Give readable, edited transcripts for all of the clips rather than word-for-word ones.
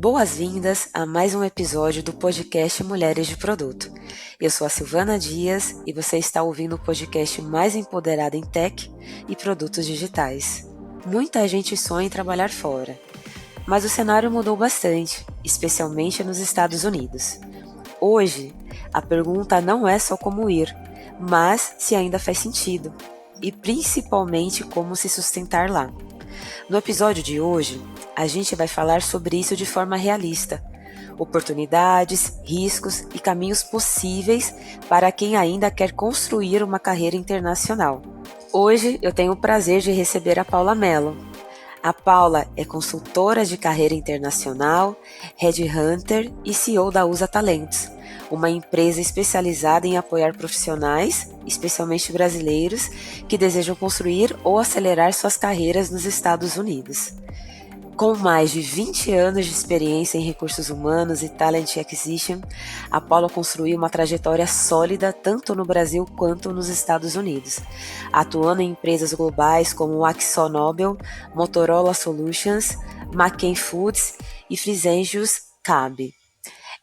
Boas-vindas a mais um episódio do podcast Mulheres de Produto. Eu sou a Silvana Dias e você está ouvindo o podcast mais empoderado em tech e produtos digitais. Muita gente sonha em trabalhar fora, mas o cenário mudou bastante, especialmente nos Estados Unidos. Hoje, a pergunta não é só como ir, mas se ainda faz sentido, e principalmente como se sustentar lá. No episódio de hoje, a gente vai falar sobre isso de forma realista. Oportunidades, riscos e caminhos possíveis para quem ainda quer construir uma carreira internacional. Hoje eu tenho o prazer de receber a Paula Mello. A Paula é consultora de carreira internacional, headhunter e CEO da USA Talentos, uma empresa especializada em apoiar profissionais, especialmente brasileiros, que desejam construir ou acelerar suas carreiras nos Estados Unidos. Com mais de 20 anos de experiência em recursos humanos e talent acquisition, a Paula construiu uma trajetória sólida tanto no Brasil quanto nos Estados Unidos, atuando em empresas globais como AkzoNobel, Motorola Solutions, McCain Foods e Fresenius Kabi.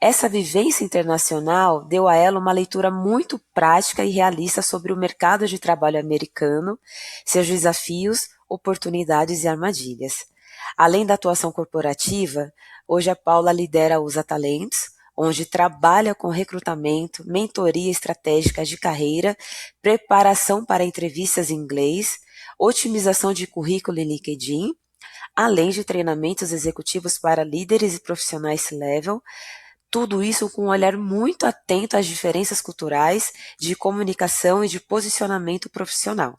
Essa vivência internacional deu a ela uma leitura muito prática e realista sobre o mercado de trabalho americano, seus desafios, oportunidades e armadilhas. Além da atuação corporativa, hoje a Paula lidera a USA Talentos, onde trabalha com recrutamento, mentoria estratégica de carreira, preparação para entrevistas em inglês, otimização de currículo em LinkedIn, além de treinamentos executivos para líderes e profissionais C-level, tudo isso com um olhar muito atento às diferenças culturais, de comunicação e de posicionamento profissional.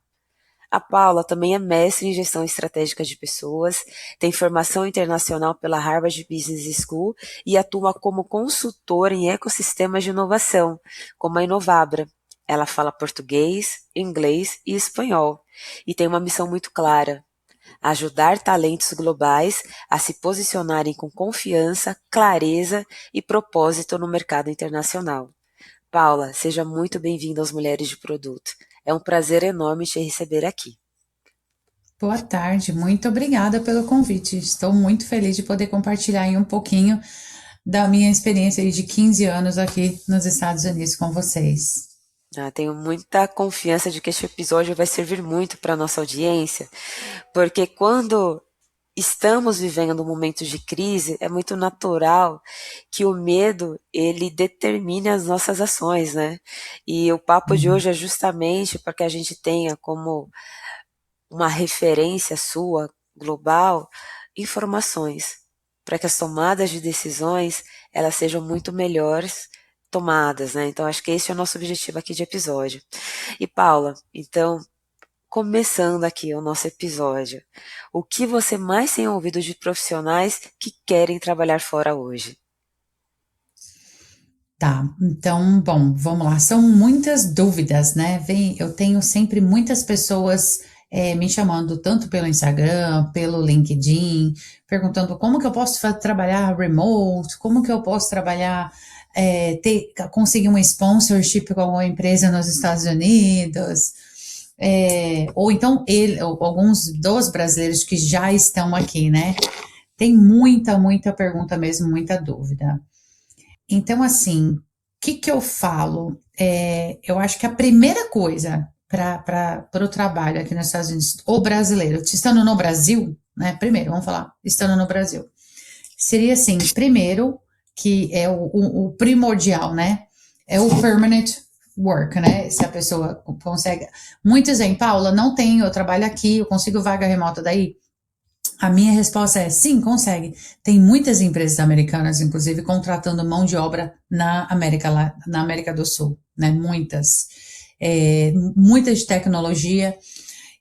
A Paula também é mestre em gestão estratégica de pessoas, tem formação internacional pela Harvard Business School e atua como consultora em ecossistemas de inovação, como a Inovabra. Ela fala português, inglês e espanhol e tem uma missão muito clara: ajudar talentos globais a se posicionarem com confiança, clareza e propósito no mercado internacional. Paula, seja muito bem-vinda aos Mulheres de Produto. É um prazer enorme te receber aqui. Boa tarde, muito obrigada pelo convite. Estou muito feliz de poder compartilhar aí um pouquinho da minha experiência aí de 15 anos aqui nos Estados Unidos com vocês. Tenho muita confiança de que este episódio vai servir muito para a nossa audiência, porque quando estamos vivendo momentos de crise, é muito natural que o medo, ele determine as nossas ações, né? E o papo de hoje é justamente para que a gente tenha como uma referência sua, global, informações, para que as tomadas de decisões, elas sejam muito melhores tomadas, né? Então, acho que esse é o nosso objetivo aqui de episódio. E, Paula, então, começando aqui o nosso episódio, o que você mais tem ouvido de profissionais que querem trabalhar fora hoje? Tá, então, bom, vamos lá. São muitas dúvidas, né? Eu tenho sempre muitas pessoas me chamando, tanto pelo Instagram, pelo LinkedIn, perguntando como que eu posso trabalhar remote, como que eu posso trabalhar, conseguir uma sponsorship com alguma empresa nos Estados Unidos, ou então alguns dos brasileiros que já estão aqui, né? Tem muita pergunta mesmo, muita dúvida. Então, assim, o que eu falo? Eu acho que a primeira coisa para o trabalho aqui nos Estados Unidos, o brasileiro, estando no Brasil, né? Primeiro, vamos falar, estando no Brasil, seria assim, primeiro, que é o primordial, né? É o permanent work, né? Se a pessoa consegue. Muitos dizem, Paula, não tenho, eu trabalho aqui, eu consigo vaga remota daí. A minha resposta é sim, consegue. Tem muitas empresas americanas, inclusive, contratando mão de obra na América do Sul, né? Muitas. Muitas de tecnologia.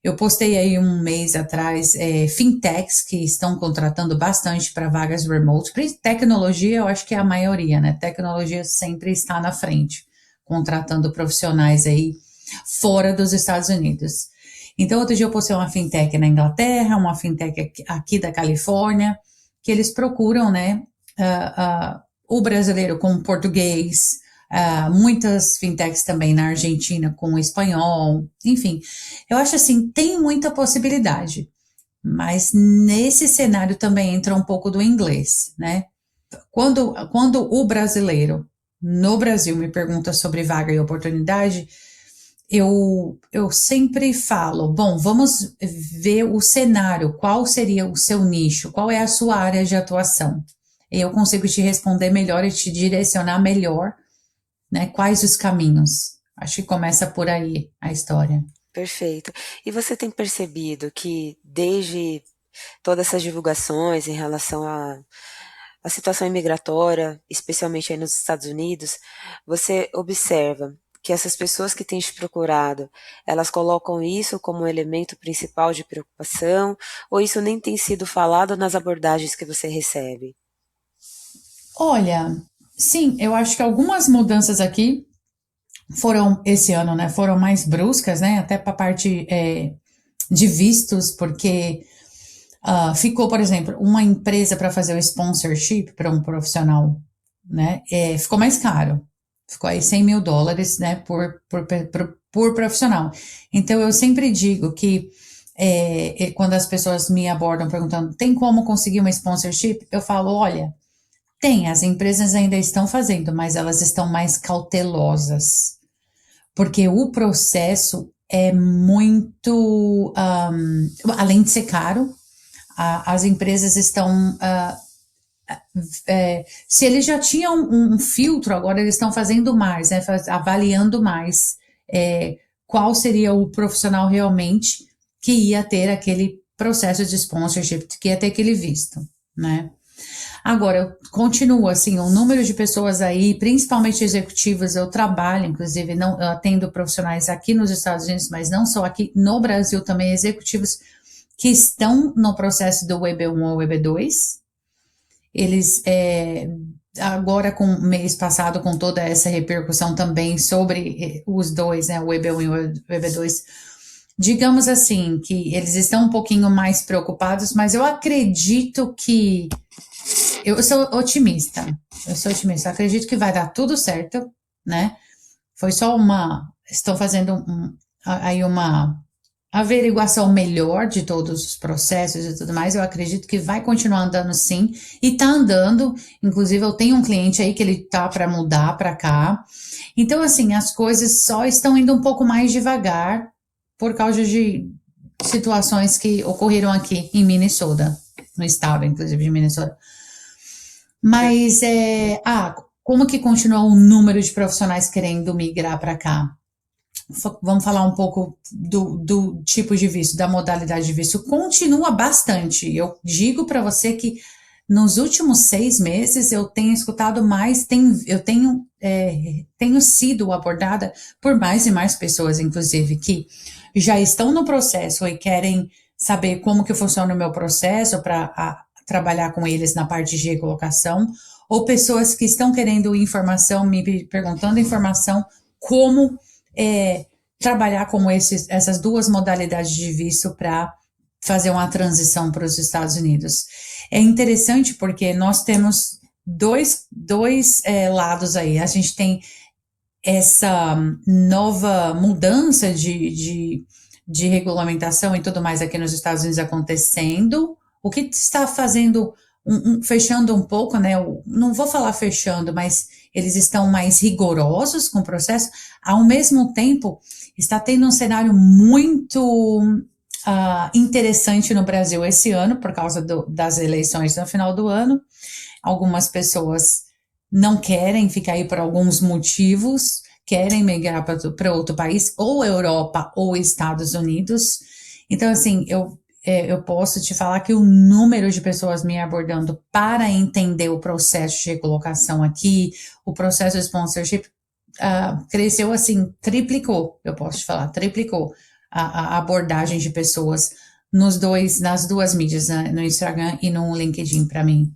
Eu postei aí um mês atrás fintechs que estão contratando bastante para vagas remote. Tecnologia, eu acho que é a maioria, né? Tecnologia sempre está na frente, contratando profissionais aí fora dos Estados Unidos. Então, outro dia eu postei uma fintech na Inglaterra, uma fintech aqui da Califórnia, que eles procuram, né, o brasileiro com português, muitas fintechs também na Argentina com espanhol, enfim. Eu acho assim, tem muita possibilidade, mas nesse cenário também entra um pouco do inglês, né? quando o brasileiro no Brasil me pergunta sobre vaga e oportunidade, eu sempre falo, bom, vamos ver o cenário, qual seria o seu nicho, qual é a sua área de atuação. E eu consigo te responder melhor e te direcionar melhor, né? Quais os caminhos. Acho que começa por aí a história. Perfeito. E você tem percebido que desde todas essas divulgações em relação à situação imigratória, especialmente aí nos Estados Unidos, você observa que essas pessoas que têm te procurado, elas colocam isso como um elemento principal de preocupação, ou isso nem tem sido falado nas abordagens que você recebe? Olha, sim, eu acho que algumas mudanças aqui foram esse ano, né? Foram mais bruscas, né? Até para a parte de vistos, porque ficou, por exemplo, uma empresa para fazer o sponsorship para um profissional, né? Ficou mais caro. Ficou aí US$ 100.000, né? Por profissional. Então, eu sempre digo que quando as pessoas me abordam perguntando, tem como conseguir uma sponsorship? Eu falo, olha, tem, as empresas ainda estão fazendo, mas elas estão mais cautelosas, porque o processo é muito, além de ser caro, as empresas estão, se eles já tinham um filtro, agora eles estão fazendo mais, né, avaliando mais qual seria o profissional realmente que ia ter aquele processo de sponsorship, que ia ter aquele visto, né? Agora, continua assim, o número de pessoas aí, principalmente executivas, eu trabalho, inclusive, não, eu atendo profissionais aqui nos Estados Unidos, mas não só aqui, no Brasil também, executivos que estão no processo do EB1 ou EB2. Eles, agora com o mês passado, com toda essa repercussão também sobre os dois, né, o EB1 e o EB2, digamos assim, que eles estão um pouquinho mais preocupados, mas eu acredito que eu sou otimista. Eu sou otimista. Acredito que vai dar tudo certo, né? Foi só uma. Estão fazendo aí uma averiguação melhor de todos os processos e tudo mais. Eu acredito que vai continuar andando sim. E tá andando. Inclusive, eu tenho um cliente aí que ele tá para mudar para cá. Então, assim, as coisas só estão indo um pouco mais devagar por causa de situações que ocorreram aqui em Minnesota, no estado, inclusive, de Minnesota. Mas como que continua o número de profissionais querendo migrar para cá? Vamos falar um pouco do tipo de visto, da modalidade de visto. Continua bastante. Eu digo para você que nos últimos 6 meses eu tenho escutado mais, eu tenho sido abordada por mais e mais pessoas, inclusive, que já estão no processo e querem saber como que funciona o meu processo para trabalhar com eles na parte de recolocação, ou pessoas que estão querendo informação, me perguntando informação, como trabalhar com essas duas modalidades de visto para fazer uma transição para os Estados Unidos. É interessante porque nós temos dois lados aí. A gente tem essa nova mudança de regulamentação e tudo mais aqui nos Estados Unidos acontecendo, o que está fazendo, fechando um pouco, né? Não vou falar fechando, mas eles estão mais rigorosos com o processo. Ao mesmo tempo, está tendo um cenário muito interessante no Brasil esse ano, por causa das eleições no final do ano. Algumas pessoas não querem ficar aí por alguns motivos, querem migrar para outro país, ou Europa ou Estados Unidos. Então, assim, eu posso te falar que o número de pessoas me abordando para entender o processo de recolocação aqui, o processo de sponsorship, cresceu assim, triplicou, eu posso te falar, triplicou a abordagem de pessoas nas duas mídias, né, no Instagram e no LinkedIn para mim.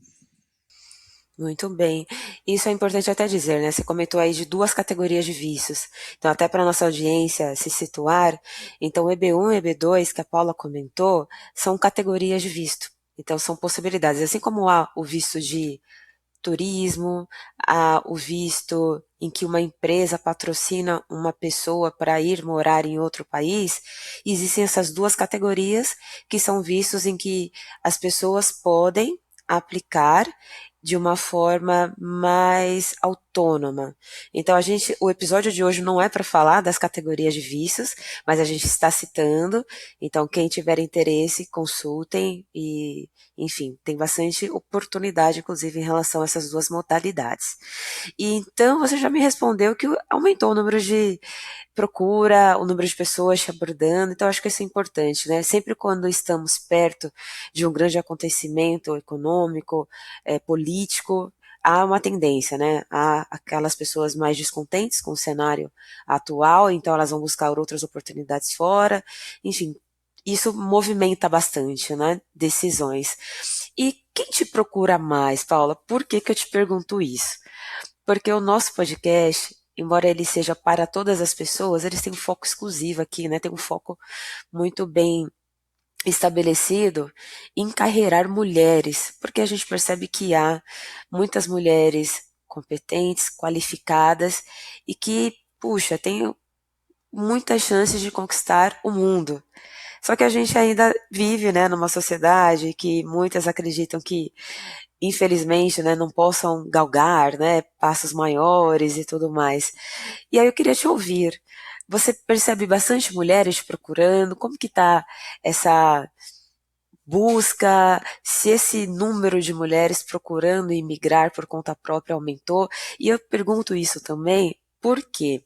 Muito bem. Isso é importante até dizer, né? Você comentou aí de duas categorias de vícios. Então, até para a nossa audiência se situar, então o EB1 e EB2 que a Paula comentou são categorias de visto. Então, são possibilidades. Assim como há o visto de turismo, há o visto em que uma empresa patrocina uma pessoa para ir morar em outro país, existem essas duas categorias que são vistos em que as pessoas podem aplicar de uma forma mais autônoma. Então o episódio de hoje não é para falar das categorias de vícios, mas a gente está citando. Então quem tiver interesse, consultem e, enfim, tem bastante oportunidade, inclusive, em relação a essas duas modalidades. E então você já me respondeu que aumentou o número de procura, o número de pessoas te abordando, então acho que isso é importante, né? Sempre quando estamos perto de um grande acontecimento econômico, político, há uma tendência, né? Há aquelas pessoas mais descontentes com o cenário atual, então elas vão buscar outras oportunidades fora, enfim, isso movimenta bastante, né? Decisões. E quem te procura mais, Paula? Por que eu te pergunto isso? Porque o nosso podcast, embora ele seja para todas as pessoas, eles têm um foco exclusivo aqui, né? Tem um foco muito bem estabelecido em encarreirar mulheres, porque a gente percebe que há muitas mulheres competentes, qualificadas e que, puxa, têm muitas chances de conquistar o mundo. Só que a gente ainda vive, né, numa sociedade que muitas acreditam que, infelizmente, né, não possam galgar, né, passos maiores e tudo mais. E aí eu queria te ouvir. Você percebe bastante mulheres te procurando? Como que tá essa busca? Se esse número de mulheres procurando imigrar por conta própria aumentou? E eu pergunto isso também porque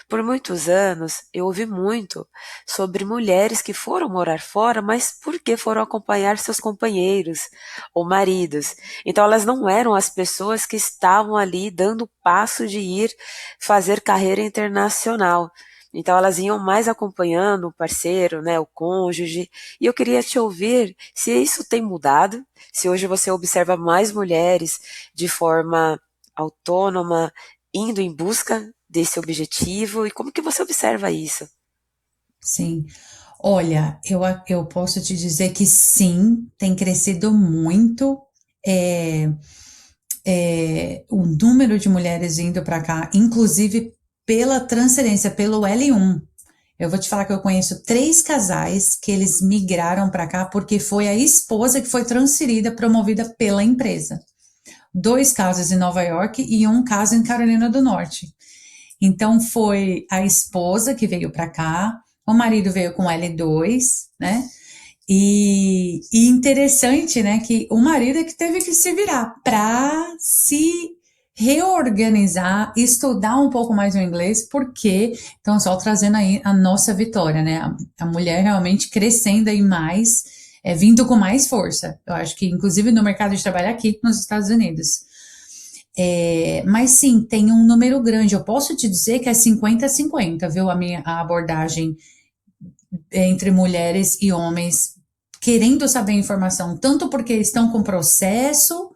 por muitos anos, eu ouvi muito sobre mulheres que foram morar fora, mas porque foram acompanhar seus companheiros ou maridos. Então, elas não eram as pessoas que estavam ali dando o passo de ir fazer carreira internacional. Então, elas iam mais acompanhando o parceiro, né, o cônjuge. E eu queria te ouvir se isso tem mudado, se hoje você observa mais mulheres de forma autônoma, indo em busca desse objetivo e como que você observa isso? Sim. Olha, eu posso te dizer que sim, tem crescido muito é, o número de mulheres indo para cá, inclusive pela transferência, pelo L1. Eu vou te falar que eu conheço 3 casais que eles migraram para cá porque foi a esposa que foi transferida, promovida pela empresa. 2 casos em Nova York e um caso em Carolina do Norte. Então foi a esposa que veio para cá, o marido veio com L2, né? E interessante, né, que o marido é que teve que se virar para se reorganizar, estudar um pouco mais o inglês, porque então só trazendo aí a nossa vitória, né? A mulher realmente crescendo aí mais, vindo com mais força. Eu acho que inclusive no mercado de trabalho aqui nos Estados Unidos. Mas sim, tem um número grande. Eu posso te dizer que é 50-50, viu? A abordagem entre mulheres e homens querendo saber informação, tanto porque estão com processo,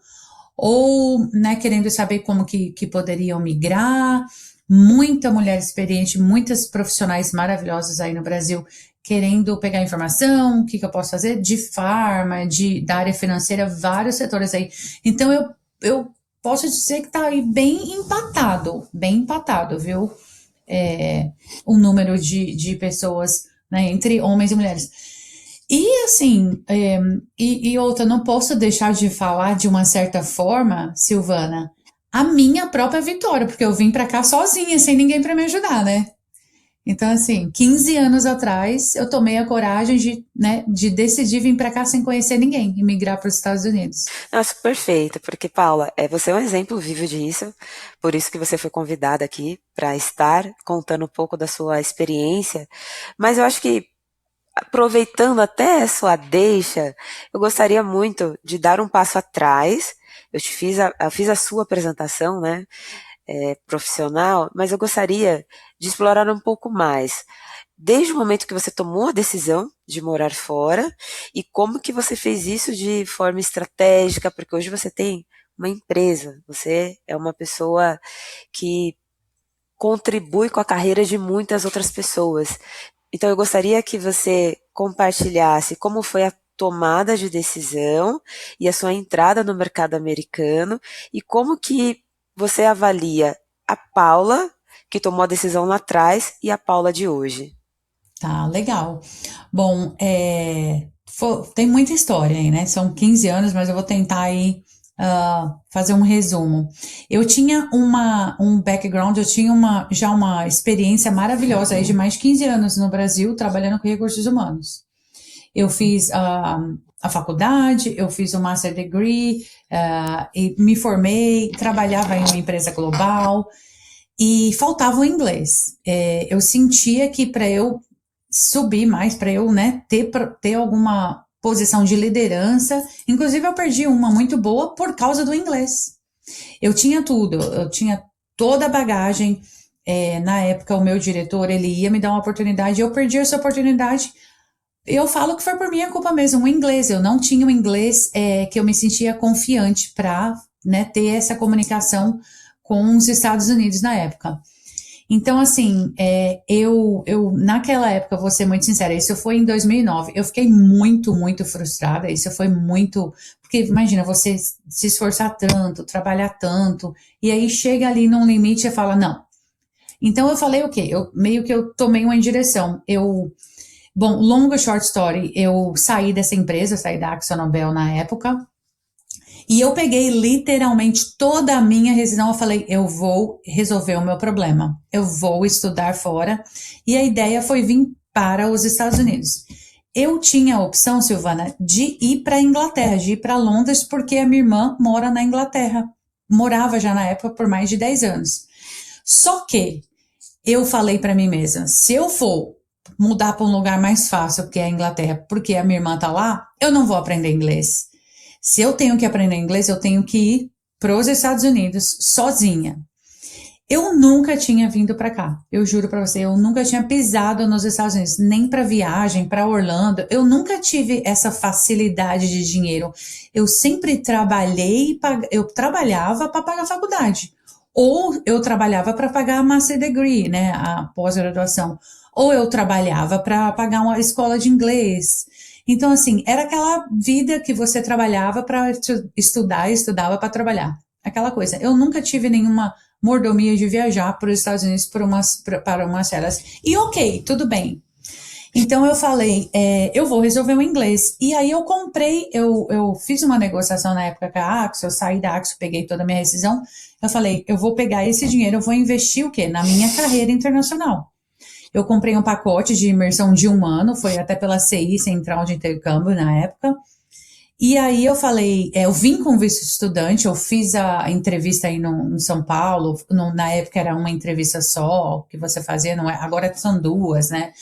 ou né, querendo saber como que poderiam migrar. Muita mulher experiente, muitas profissionais maravilhosas aí no Brasil querendo pegar informação, o que eu posso fazer, de farma, da área financeira, vários setores aí. Então eu posso dizer que está aí bem empatado, viu? O número de pessoas, né, entre homens e mulheres. E assim, e outra, não posso deixar de falar de uma certa forma, Silvana, a minha própria vitória, porque eu vim para cá sozinha, sem ninguém para me ajudar, né? Então, assim, 15 anos atrás, eu tomei a coragem de decidir vir para cá sem conhecer ninguém e migrar para os Estados Unidos. Nossa, perfeito, porque Paula, você é um exemplo vivo disso, por isso que você foi convidada aqui para estar contando um pouco da sua experiência, mas eu acho que aproveitando até a sua deixa, eu gostaria muito de dar um passo atrás. Eu fiz a sua apresentação, né? Profissional, mas eu gostaria de explorar um pouco mais. Desde o momento que você tomou a decisão de morar fora e como que você fez isso de forma estratégica, porque hoje você tem uma empresa, você é uma pessoa que contribui com a carreira de muitas outras pessoas. Então eu gostaria que você compartilhasse como foi a tomada de decisão e a sua entrada no mercado americano e como que você avalia a Paula, que tomou a decisão lá atrás, e a Paula de hoje. Tá, legal. Bom, tem muita história aí, né? São 15 anos, mas eu vou tentar aí fazer um resumo. Eu tinha um background, eu tinha já uma experiência maravilhosa aí de mais de 15 anos no Brasil, trabalhando com recursos humanos. Eu fiz a faculdade, eu fiz o Master Degree, e me formei, trabalhava em uma empresa global, e faltava o inglês. Eu sentia que para eu subir mais, para eu, né, ter alguma posição de liderança, inclusive eu perdi uma muito boa por causa do inglês. Eu tinha tudo, eu tinha toda a bagagem. Na época, o meu diretor, ele ia me dar uma oportunidade, eu perdi essa oportunidade. Eu falo que foi por minha culpa mesmo, o inglês. Eu não tinha o inglês que eu me sentia confiante para, né, ter essa comunicação com os Estados Unidos na época. Então, assim, eu naquela época, vou ser muito sincera, isso foi em 2009, eu fiquei muito, muito frustrada, isso foi muito, porque imagina, você se esforçar tanto, trabalhar tanto, e aí chega ali num limite e fala, não. Então, eu falei o quê? Meio que eu tomei uma direção, bom, longa short story, eu saí dessa empresa, saí da AkzoNobel na época, e eu peguei literalmente toda a minha rescisão. Eu falei, eu vou resolver o meu problema. Eu vou estudar fora. E a ideia foi vir para os Estados Unidos. Eu tinha a opção, Silvana, de ir para a Inglaterra, de ir para Londres, porque a minha irmã mora na Inglaterra. Morava já na época por mais de 10 anos. Só que eu falei para mim mesma, se eu for mudar para um lugar mais fácil, que é a Inglaterra, porque a minha irmã tá lá, eu não vou aprender inglês. Se eu tenho que aprender inglês, eu tenho que ir para os Estados Unidos sozinha. Eu nunca tinha vindo para cá. Eu juro para você, eu nunca tinha pisado nos Estados Unidos, nem para viagem, para Orlando. Eu nunca tive essa facilidade de dinheiro. Eu sempre trabalhei, eu trabalhava para pagar a faculdade. Ou eu trabalhava para pagar a Master Degree, né, a pós-graduação. Ou eu trabalhava para pagar uma escola de inglês. Então, assim, era aquela vida que você trabalhava para estudar e estudava para trabalhar. Aquela coisa. Eu nunca tive nenhuma mordomia de viajar para os Estados Unidos para umas férias. E ok, tudo bem. Então eu falei, eu vou resolver o inglês. E aí eu comprei, eu fiz uma negociação na época com a Axo, eu saí da Axo, peguei toda a minha rescisão. Eu falei, eu vou pegar esse dinheiro, eu vou investir o quê? Na minha carreira internacional. Eu comprei um pacote de imersão de 1 ano, foi até pela CI, Central de Intercâmbio, na época. E aí eu falei, eu vim com visto estudante, eu fiz a entrevista aí em São Paulo, na época era uma entrevista só que você fazia, não é? Agora são duas, né?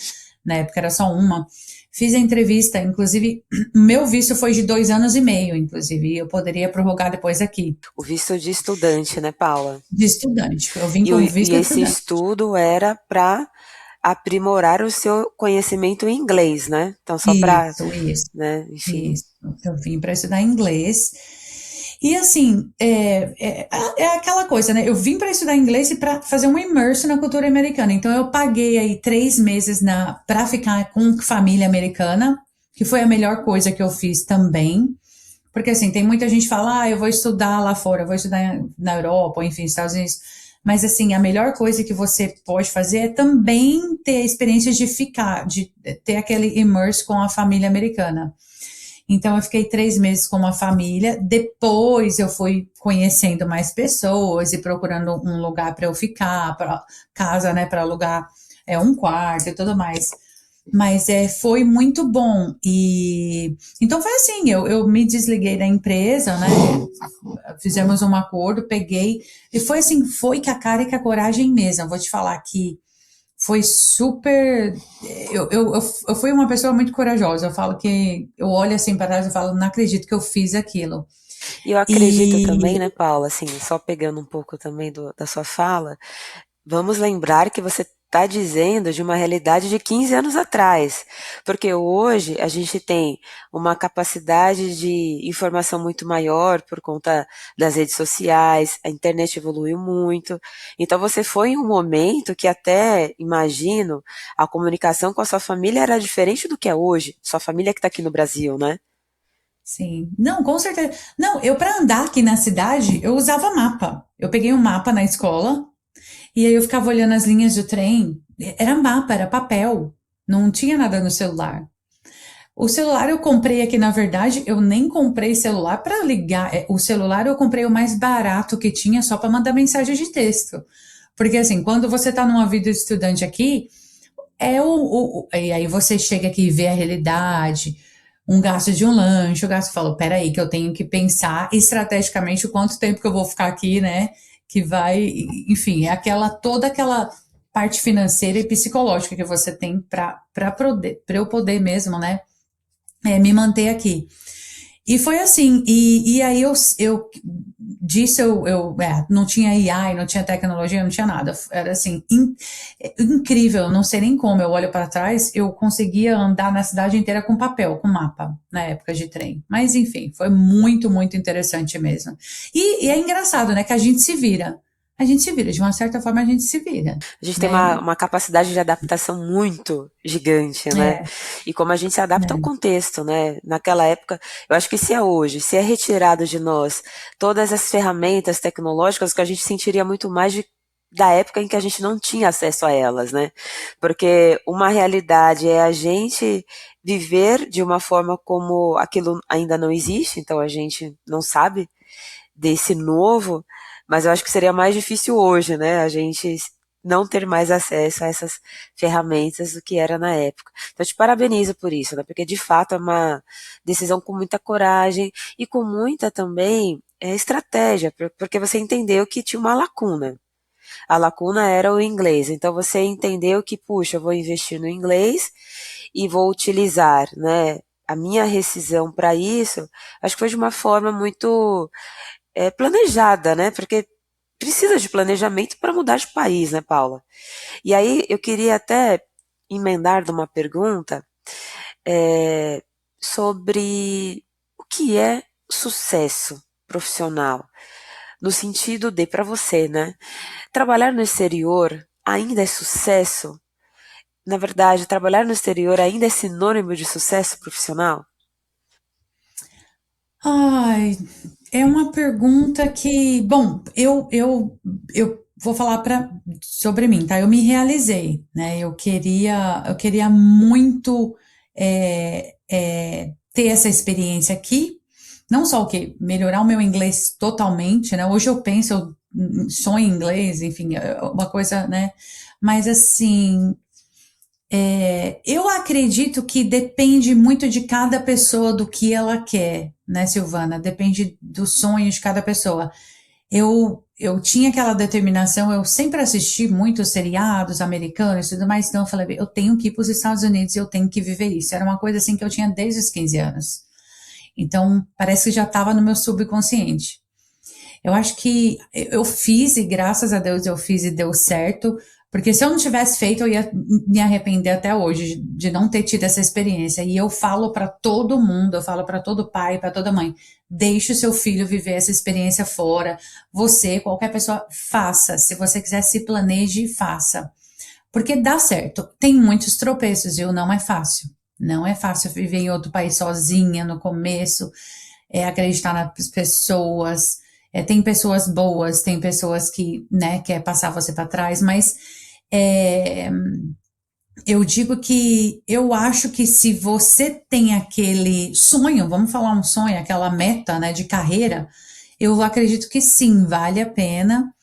Na época era só uma. Fiz a entrevista, inclusive, meu visto foi de 2 anos e meio, inclusive, e eu poderia prorrogar depois aqui. O visto de estudante, né, Paula? De estudante, eu vim com visto E de esse estudante. estudo era para aprimorar o seu conhecimento em inglês, né? Então, só para, Isso. né, enfim. Isso, eu vim para estudar inglês. E assim, é aquela coisa, né? Eu vim para estudar inglês e para fazer uma imersion na cultura americana. Então, eu paguei aí 3 meses para ficar com família americana, que foi a melhor coisa que eu fiz também. Porque assim, tem muita gente que fala, eu vou estudar lá fora, eu vou estudar na Europa, ou enfim, Estados Unidos. Mas assim, a melhor coisa que você pode fazer é também ter a experiência de ter aquele immerse com a família americana. Então, eu fiquei 3 meses com uma família. Depois, eu fui conhecendo mais pessoas e procurando um lugar para eu ficar, para casa, né, para alugar um quarto e tudo mais. Mas foi muito bom. E então foi assim, eu me desliguei da empresa, né? Fizemos um acordo, peguei, e foi assim, foi com a cara e com a coragem mesmo. Eu vou te falar que foi super. Eu fui uma pessoa muito corajosa. Eu falo que eu olho assim para trás e falo, não acredito que eu fiz aquilo. E eu acredito também, E né, Paula, assim, só pegando um pouco também da sua fala, vamos lembrar que você está dizendo de uma realidade de 15 anos atrás, porque hoje a gente tem uma capacidade de informação muito maior por conta das redes sociais, a internet evoluiu muito, então você foi em um momento que até, imagino, a comunicação com a sua família era diferente do que é hoje, sua família que está aqui no Brasil, né? sim, não, com certeza. Não, eu para andar aqui na cidade, eu usava mapa. Eu peguei um mapa na escola. E aí eu ficava olhando as linhas do trem, era mapa, era papel, não tinha nada no celular. O celular eu comprei aqui, na verdade, eu nem comprei celular para ligar. O celular eu comprei o mais barato que tinha só para mandar mensagem de texto. Porque assim, quando você está numa vida de estudante aqui, e aí você chega aqui e vê a realidade, um gasto de um lanche, o gasto falou, peraí, que eu tenho que pensar estrategicamente o quanto tempo que eu vou ficar aqui, né? Que vai, enfim, é toda aquela parte financeira e psicológica que você tem para eu poder mesmo, né? Me manter aqui. E foi assim, e aí eu disso não tinha AI, não tinha tecnologia, não tinha nada. Era assim, incrível, não sei nem como. Eu olho para trás, eu conseguia andar na cidade inteira com papel, com mapa, na época de trem. Mas enfim, foi muito, muito interessante mesmo. E é engraçado, né, que a gente se vira. A gente se vira, de uma certa forma a gente se vira, A gente tem né? uma capacidade de adaptação muito gigante, né? É, E como a gente se adapta ao é, contexto, né? Naquela época, eu acho que se é hoje, se é retirado de nós todas as ferramentas tecnológicas, que a gente sentiria muito mais da época em que a gente não tinha acesso a elas, né? Porque uma realidade é a gente viver de uma forma como aquilo ainda não existe, então a gente não sabe desse novo, mas eu acho que seria mais difícil hoje, né? A gente não ter mais acesso a essas ferramentas do que era na época. Então, eu te parabenizo por isso, né? Porque de fato é uma decisão com muita coragem e com muita também estratégia, porque você entendeu que tinha uma lacuna. A lacuna era o inglês. Então você entendeu que, puxa, eu vou investir no inglês e vou utilizar, né, a minha rescisão para isso. Acho que foi de uma forma muito planejada, né? Porque precisa de planejamento para mudar de país, né, Paula? E aí eu queria até emendar de uma pergunta é, sobre o que é sucesso profissional, no sentido de, para você, né? Trabalhar no exterior ainda é sucesso? Na verdade, trabalhar no exterior ainda é sinônimo de sucesso profissional? ai, é uma pergunta que, bom, eu vou falar sobre mim, tá? Eu me realizei, né? Eu queria muito ter essa experiência aqui, não só o que melhorar o meu inglês totalmente, né? Hoje eu penso, eu sonho em inglês, enfim, é uma coisa, né? Mas assim, eu acredito que depende muito de cada pessoa do que ela quer, né, Silvana? Depende do sonho de cada pessoa. Eu tinha aquela determinação, eu sempre assisti muitos seriados americanos e tudo mais, então eu falei, eu tenho que ir para os Estados Unidos, eu tenho que viver isso. Era uma coisa assim que eu tinha desde os 15 anos. Então, parece que já estava no meu subconsciente. Eu acho que eu fiz e graças a Deus eu fiz e deu certo, porque se eu não tivesse feito, eu ia me arrepender até hoje de não ter tido essa experiência. E eu falo para todo mundo, eu falo para todo pai, para toda mãe, deixe o seu filho viver essa experiência fora. Você, qualquer pessoa, faça. Se você quiser, se planeje, faça. Porque dá certo. Tem muitos tropeços, viu? Não é fácil. Não é fácil viver em outro país sozinha no começo, acreditar nas pessoas. Tem pessoas boas, tem pessoas que, né, quer passar você para trás, mas é, eu digo que eu acho que se você tem aquele sonho, vamos falar um sonho, aquela meta, né, de carreira, eu acredito que sim, vale a pena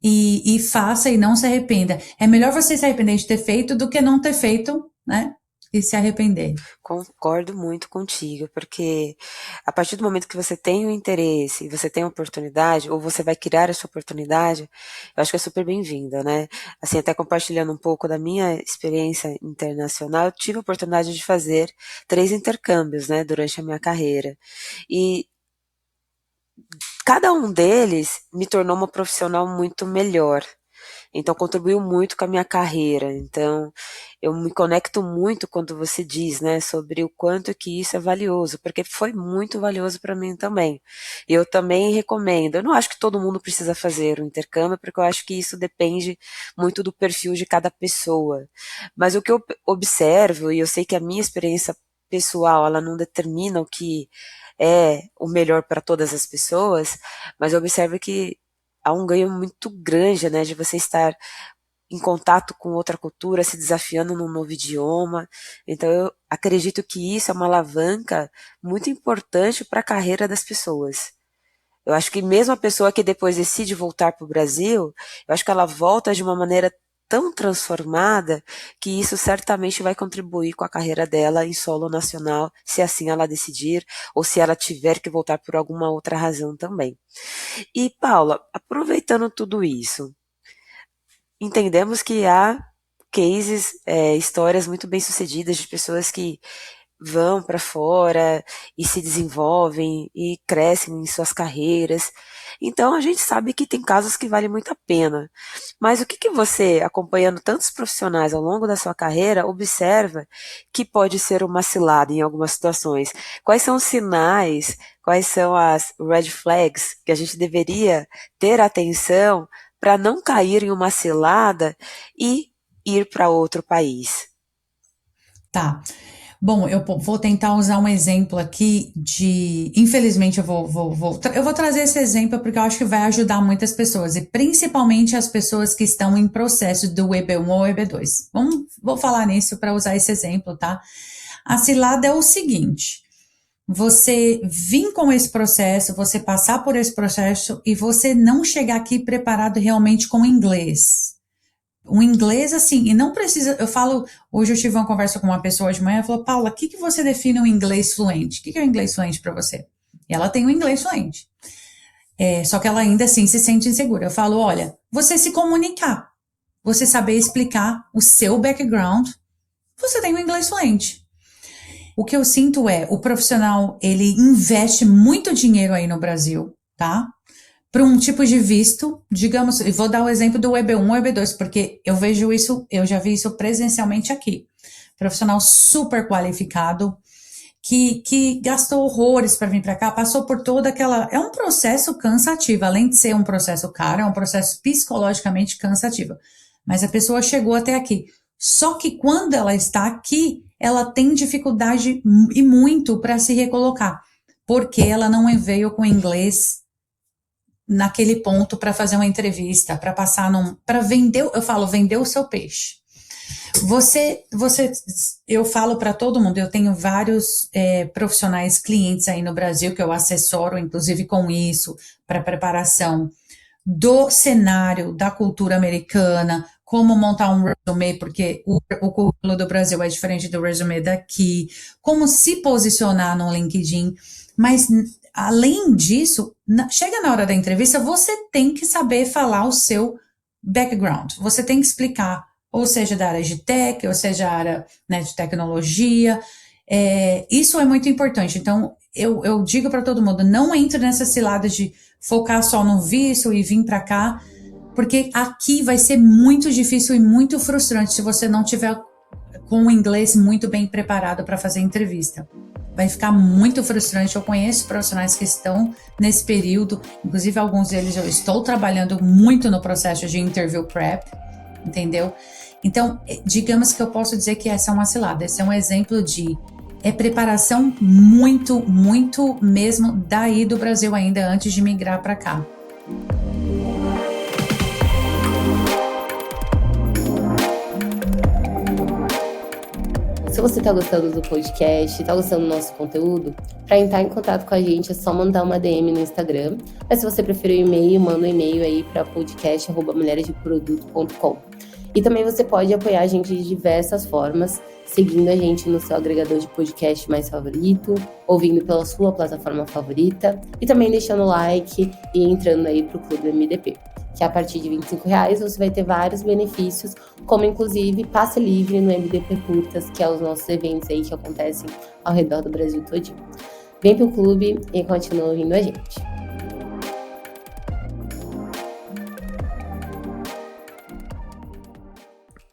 e faça e não se arrependa. É melhor você se arrepender de ter feito do que não ter feito, né, e se arrepender. Concordo muito contigo, porque a partir do momento que você tem o interesse e você tem a oportunidade, ou você vai criar essa oportunidade, eu acho que é super bem-vinda, né? Assim, até compartilhando um pouco da minha experiência internacional, eu tive a oportunidade de fazer 3 intercâmbios, né, durante a minha carreira. E cada um deles me tornou uma profissional muito melhor. Então contribuiu muito com a minha carreira. Então eu me conecto muito quando você diz, né, sobre o quanto que isso é valioso, porque foi muito valioso para mim também. Eu também recomendo. Eu não acho que todo mundo precisa fazer o intercâmbio, porque eu acho que isso depende muito do perfil de cada pessoa. Mas o que eu observo, e eu sei que a minha experiência pessoal, ela não determina o que é o melhor para todas as pessoas, mas eu observo que há um ganho muito grande, né, de você estar em contato com outra cultura, se desafiando num novo idioma. Então, eu acredito que isso é uma alavanca muito importante para a carreira das pessoas. Eu acho que mesmo a pessoa que depois decide voltar para o Brasil, eu acho que ela volta de uma maneira tão transformada que isso certamente vai contribuir com a carreira dela em solo nacional, se assim ela decidir, ou se ela tiver que voltar por alguma outra razão também. E, Paula, aproveitando tudo isso, entendemos que há cases, histórias muito bem sucedidas de pessoas que vão para fora e se desenvolvem e crescem em suas carreiras. Então a gente sabe que tem casos que valem muito a pena. Mas o que que você, acompanhando tantos profissionais ao longo da sua carreira, observa que pode ser uma cilada em algumas situações? Quais são os sinais, quais são as red flags que a gente deveria ter atenção para não cair em uma cilada e ir para outro país? Tá. Bom, eu vou tentar usar um exemplo aqui Infelizmente, eu vou trazer esse exemplo porque eu acho que vai ajudar muitas pessoas, e principalmente as pessoas que estão em processo do EB1 ou EB2. Vou falar nisso para usar esse exemplo, tá? A cilada é o seguinte: você vir com esse processo, você passar por esse processo e você não chegar aqui preparado realmente com inglês. Um inglês assim, e não precisa, hoje eu tive uma conversa com uma pessoa de manhã, ela falou: Paula, o que você define um inglês fluente? O que é um inglês fluente para você? E ela tem um inglês fluente. Só que ela ainda assim se sente insegura. Eu falo: olha, você se comunicar, você saber explicar o seu background, você tem um inglês fluente. O que eu sinto o profissional, ele investe muito dinheiro aí no Brasil, tá? Para um tipo de visto, digamos, e vou dar o exemplo do EB1 ou EB2, porque eu já vi isso presencialmente aqui. Profissional super qualificado, que gastou horrores para vir para cá, passou por toda aquela. É um processo cansativo, além de ser um processo caro, é um processo psicologicamente cansativo. Mas a pessoa chegou até aqui. Só que quando ela está aqui, ela tem dificuldade e muito para se recolocar, porque ela não veio com inglês naquele ponto para fazer uma entrevista, para passar para vender, eu falo, vender o seu peixe. Eu falo para todo mundo, eu tenho vários profissionais clientes aí no Brasil que eu assessoro, inclusive com isso, para preparação do cenário da cultura americana, como montar um resume, porque o currículo do Brasil é diferente do resume daqui, como se posicionar no LinkedIn, mas além disso, chega na hora da entrevista, você tem que saber falar o seu background, você tem que explicar, ou seja, da área de tech, ou seja, da área, né, de tecnologia, isso é muito importante. Então, eu digo para todo mundo, não entre nessa cilada de focar só no visto e vir para cá, porque aqui vai ser muito difícil e muito frustrante se você não tiver com o inglês muito bem preparado para fazer entrevista. Vai ficar muito frustrante. Eu conheço profissionais que estão nesse período, inclusive alguns deles eu estou trabalhando muito no processo de interview prep, entendeu? Então, digamos que eu posso dizer que essa é uma cilada, esse é um exemplo de preparação muito, muito mesmo daí do Brasil ainda, antes de migrar para cá. Se você está gostando do podcast, está gostando do nosso conteúdo, para entrar em contato com a gente é só mandar uma DM no Instagram. Mas se você preferir o e-mail, manda um e-mail aí para podcast@mulheresdeproduto.com. E também você pode apoiar a gente de diversas formas, seguindo a gente no seu agregador de podcast mais favorito, ouvindo pela sua plataforma favorita e também deixando like e entrando aí para o Clube MDP. Que a partir de R$25 você vai ter vários benefícios, como inclusive passe livre no MDP Curtas, que é os nossos eventos aí que acontecem ao redor do Brasil todinho. Vem pro clube e continua ouvindo a gente.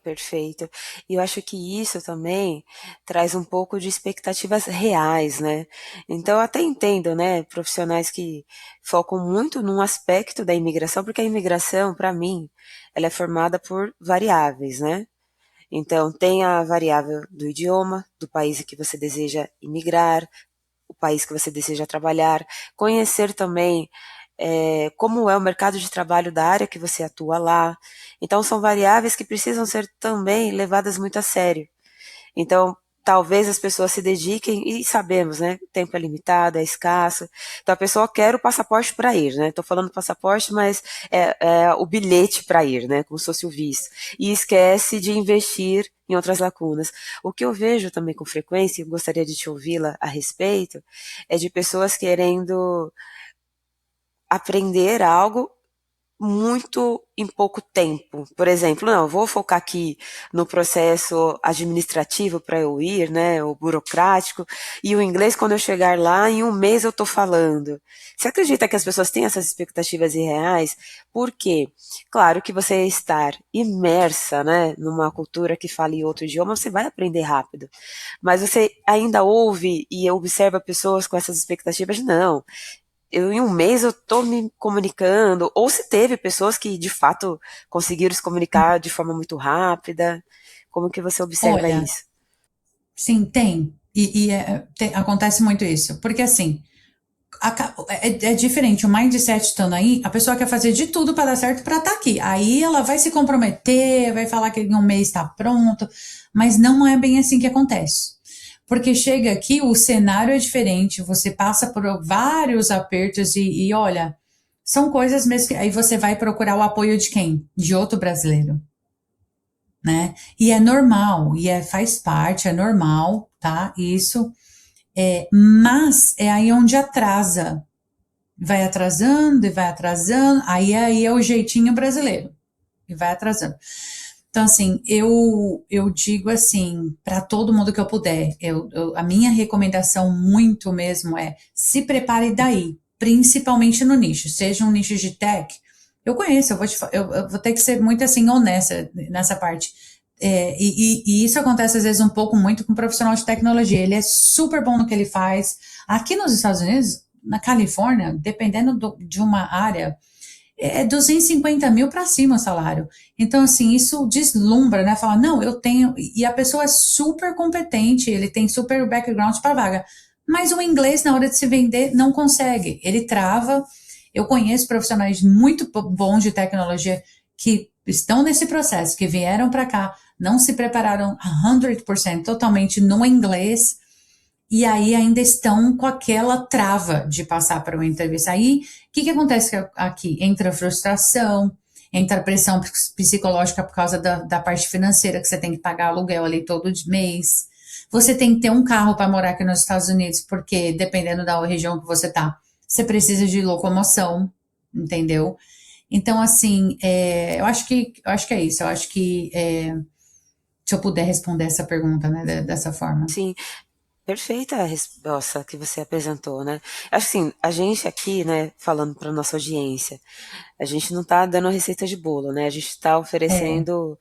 Perfeito. E eu acho que isso também traz um pouco de expectativas reais, né? Então eu até entendo, né, profissionais que focam muito num aspecto da imigração, porque a imigração, para mim, ela é formada por variáveis, né? Então tem a variável do idioma, do país em que você deseja imigrar, o país que você deseja trabalhar, conhecer também como é o mercado de trabalho da área que você atua lá. Então, são variáveis que precisam ser também levadas muito a sério. Então, talvez as pessoas se dediquem, e sabemos, né? O tempo é limitado, é escasso. Então, a pessoa quer o passaporte para ir, né? Estou falando passaporte, mas é o bilhete para ir, né? Como se fosse o visto. E esquece de investir em outras lacunas. O que eu vejo também com frequência, e gostaria de te ouvi-la a respeito, é de pessoas querendo aprender algo muito em pouco tempo. Por exemplo, não, eu vou focar aqui no processo administrativo para eu ir, né, o burocrático, e o inglês, quando eu chegar lá, em um mês eu estou falando. Você acredita que as pessoas têm essas expectativas irreais? Por quê? Claro que você estar imersa, né, numa cultura que fala em outro idioma, você vai aprender rápido. Mas você ainda ouve e observa pessoas com essas expectativas? Não, em um mês eu tô me comunicando, ou se teve pessoas que de fato conseguiram se comunicar de forma muito rápida, como que você observa Olha, isso? sim, tem. Acontece muito isso. Porque assim, é diferente. O mindset estando aí, a pessoa quer fazer de tudo para dar certo para estar aqui. Aí ela vai se comprometer, vai falar que em um mês está pronto, mas não é bem assim que acontece. Porque chega aqui, o cenário é diferente, você passa por vários apertos e olha, são coisas mesmo que aí você vai procurar o apoio de quem? De outro brasileiro, né? E é normal, faz parte, é normal, tá? Isso, mas é aí onde atrasa. Vai atrasando e vai atrasando, aí é o jeitinho brasileiro. E vai atrasando. Então, assim, eu digo assim, para todo mundo que eu puder, a minha recomendação muito mesmo é se prepare daí, principalmente no nicho, seja um nicho de tech. Eu conheço, eu vou ter que ser muito assim honesta nessa parte. E isso acontece às vezes um pouco muito com um profissional de tecnologia. Ele é super bom no que ele faz. Aqui nos Estados Unidos, na Califórnia, dependendo de uma área, é 250 mil para cima o salário. Então, assim, isso deslumbra, né? Fala, não, eu tenho. E a pessoa é super competente, ele tem super background para vaga. Mas o inglês, na hora de se vender, não consegue. Ele trava. Eu conheço profissionais muito bons de tecnologia que estão nesse processo, que vieram para cá, não se prepararam 100% totalmente no inglês e aí ainda estão com aquela trava de passar para uma entrevista. Aí, o que acontece aqui? Entra a frustração, entra a pressão psicológica por causa da parte financeira, que você tem que pagar aluguel ali todo mês. Você tem que ter um carro para morar aqui nos Estados Unidos, porque dependendo da região que você está, você precisa de locomoção, entendeu? Então, assim, eu acho que é isso. Eu acho que se eu puder responder essa pergunta, né, dessa forma. Sim, perfeita a resposta que você apresentou, né? Acho assim, a gente aqui, né, falando para nossa audiência, a gente não está dando receita de bolo, né? A gente está É, oferecendo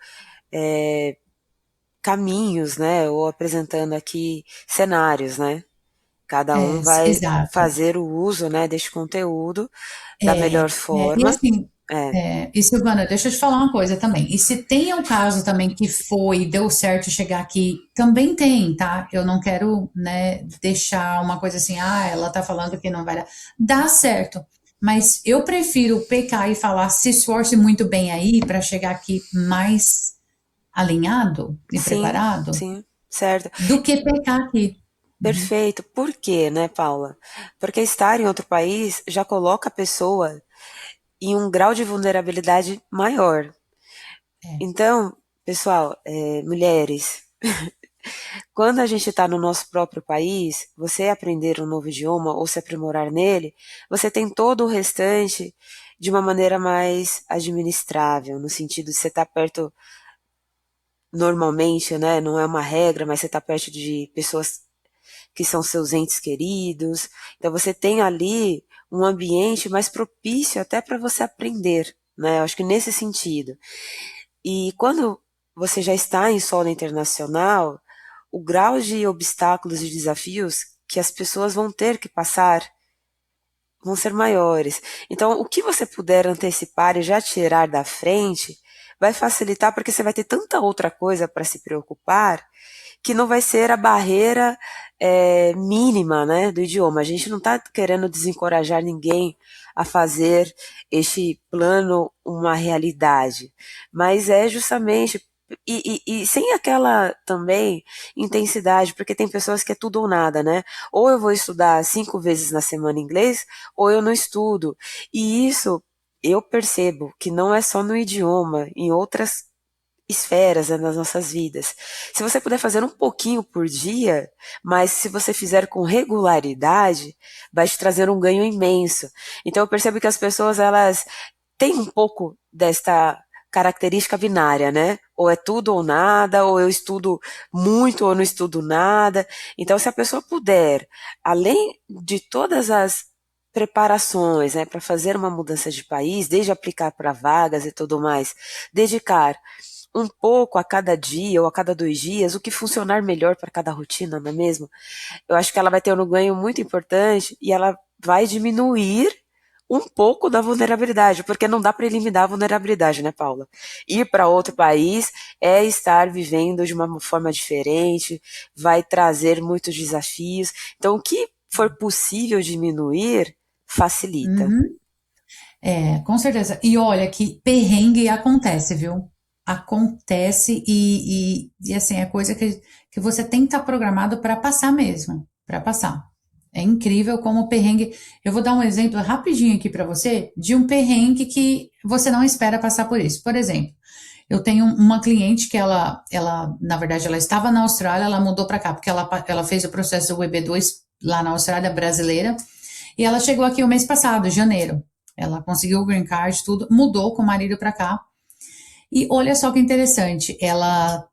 caminhos, né, ou apresentando aqui cenários, né? Cada um vai exato. fazer o uso, né, deste conteúdo da melhor E forma. assim, É, e Silvana, deixa eu te falar uma coisa também. E se tem o caso também que foi, deu certo chegar aqui, também tem, tá? Eu não quero, né, deixar uma coisa assim, ela tá falando que não vai dar. Dá certo. Mas eu prefiro pecar e falar, se esforce muito bem aí para chegar aqui mais alinhado e sim, preparado, sim, certo. do que pecar aqui. Uhum. Perfeito. Por quê, né, Paula? Porque estar em outro país já coloca a pessoa em um grau de vulnerabilidade maior. É, Então, pessoal, mulheres, quando a gente está no nosso próprio país, você aprender um novo idioma ou se aprimorar nele, você tem todo o restante de uma maneira mais administrável, no sentido de você estar perto normalmente, né? Não é uma regra, mas você está perto de pessoas que são seus entes queridos. Então você tem ali um ambiente mais propício até para você aprender, né? Eu acho que nesse sentido. E quando você já está em solo internacional, o grau de obstáculos e desafios que as pessoas vão ter que passar vão ser maiores. Então, o que você puder antecipar e já tirar da frente vai facilitar porque você vai ter tanta outra coisa para se preocupar que não vai ser a barreira mínima, né, do idioma. A gente não está querendo desencorajar ninguém a fazer este plano uma realidade, mas é justamente e sem aquela também intensidade, porque tem pessoas que é tudo ou nada, né? Ou eu vou estudar 5 vezes na semana inglês, ou eu não estudo. E isso eu percebo que não é só no idioma, em outras esferas, né, nas nossas vidas. Se você puder fazer um pouquinho por dia, mas se você fizer com regularidade, vai te trazer um ganho imenso. Então eu percebo que as pessoas, elas têm um pouco desta característica binária, né? Ou é tudo ou nada, ou eu estudo muito ou não estudo nada. Então, se a pessoa puder, além de todas as preparações, né, para fazer uma mudança de país, desde aplicar para vagas e tudo mais, dedicar um pouco a cada dia ou a cada 2 dias, o que funcionar melhor para cada rotina, não é mesmo? Eu acho que ela vai ter um ganho muito importante e ela vai diminuir um pouco da vulnerabilidade, porque não dá para eliminar a vulnerabilidade, né, Paula? Ir para outro país é estar vivendo de uma forma diferente, vai trazer muitos desafios. Então, o que for possível diminuir, facilita. Uhum. Com certeza. E olha que perrengue acontece, viu? Acontece e assim, é coisa que você tem que estar programado para passar mesmo, para passar. É incrível como o perrengue. Eu vou dar um exemplo rapidinho aqui para você de um perrengue que você não espera passar por isso. Por exemplo, eu tenho uma cliente que na verdade, ela estava na Austrália, ela mudou para cá, porque ela fez o processo do EB2 lá na Austrália brasileira, e ela chegou aqui o mês passado, janeiro. Ela conseguiu o green card, tudo, mudou com o marido para cá. E olha só que interessante, ela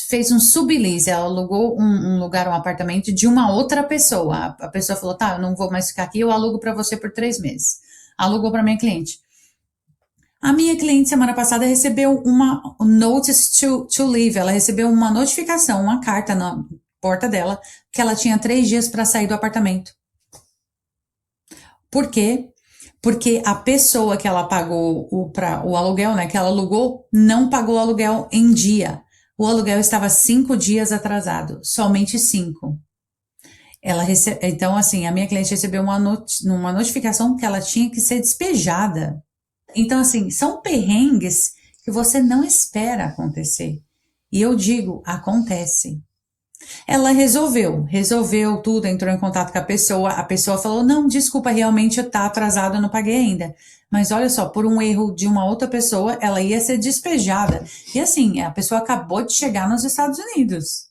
fez um sublease, ela alugou um lugar, um apartamento de uma outra pessoa. A pessoa falou, tá, eu não vou mais ficar aqui, eu alugo para você por 3 meses. Alugou para minha cliente. A minha cliente semana passada recebeu uma notice to leave, ela recebeu uma notificação, uma carta na porta dela, que ela tinha 3 dias para sair do apartamento. Por quê? Porque a pessoa que ela pagou o aluguel, né, que ela alugou, não pagou o aluguel em dia. O aluguel estava 5 dias atrasado, somente 5. Então, assim, a minha cliente recebeu uma notificação que ela tinha que ser despejada. Então, assim, são perrengues que você não espera acontecer. E eu digo, acontece. Ela resolveu tudo, entrou em contato com a pessoa falou, não, desculpa, realmente tá atrasado, eu não paguei ainda. Mas olha só, por um erro de uma outra pessoa, ela ia ser despejada. E assim, a pessoa acabou de chegar nos Estados Unidos.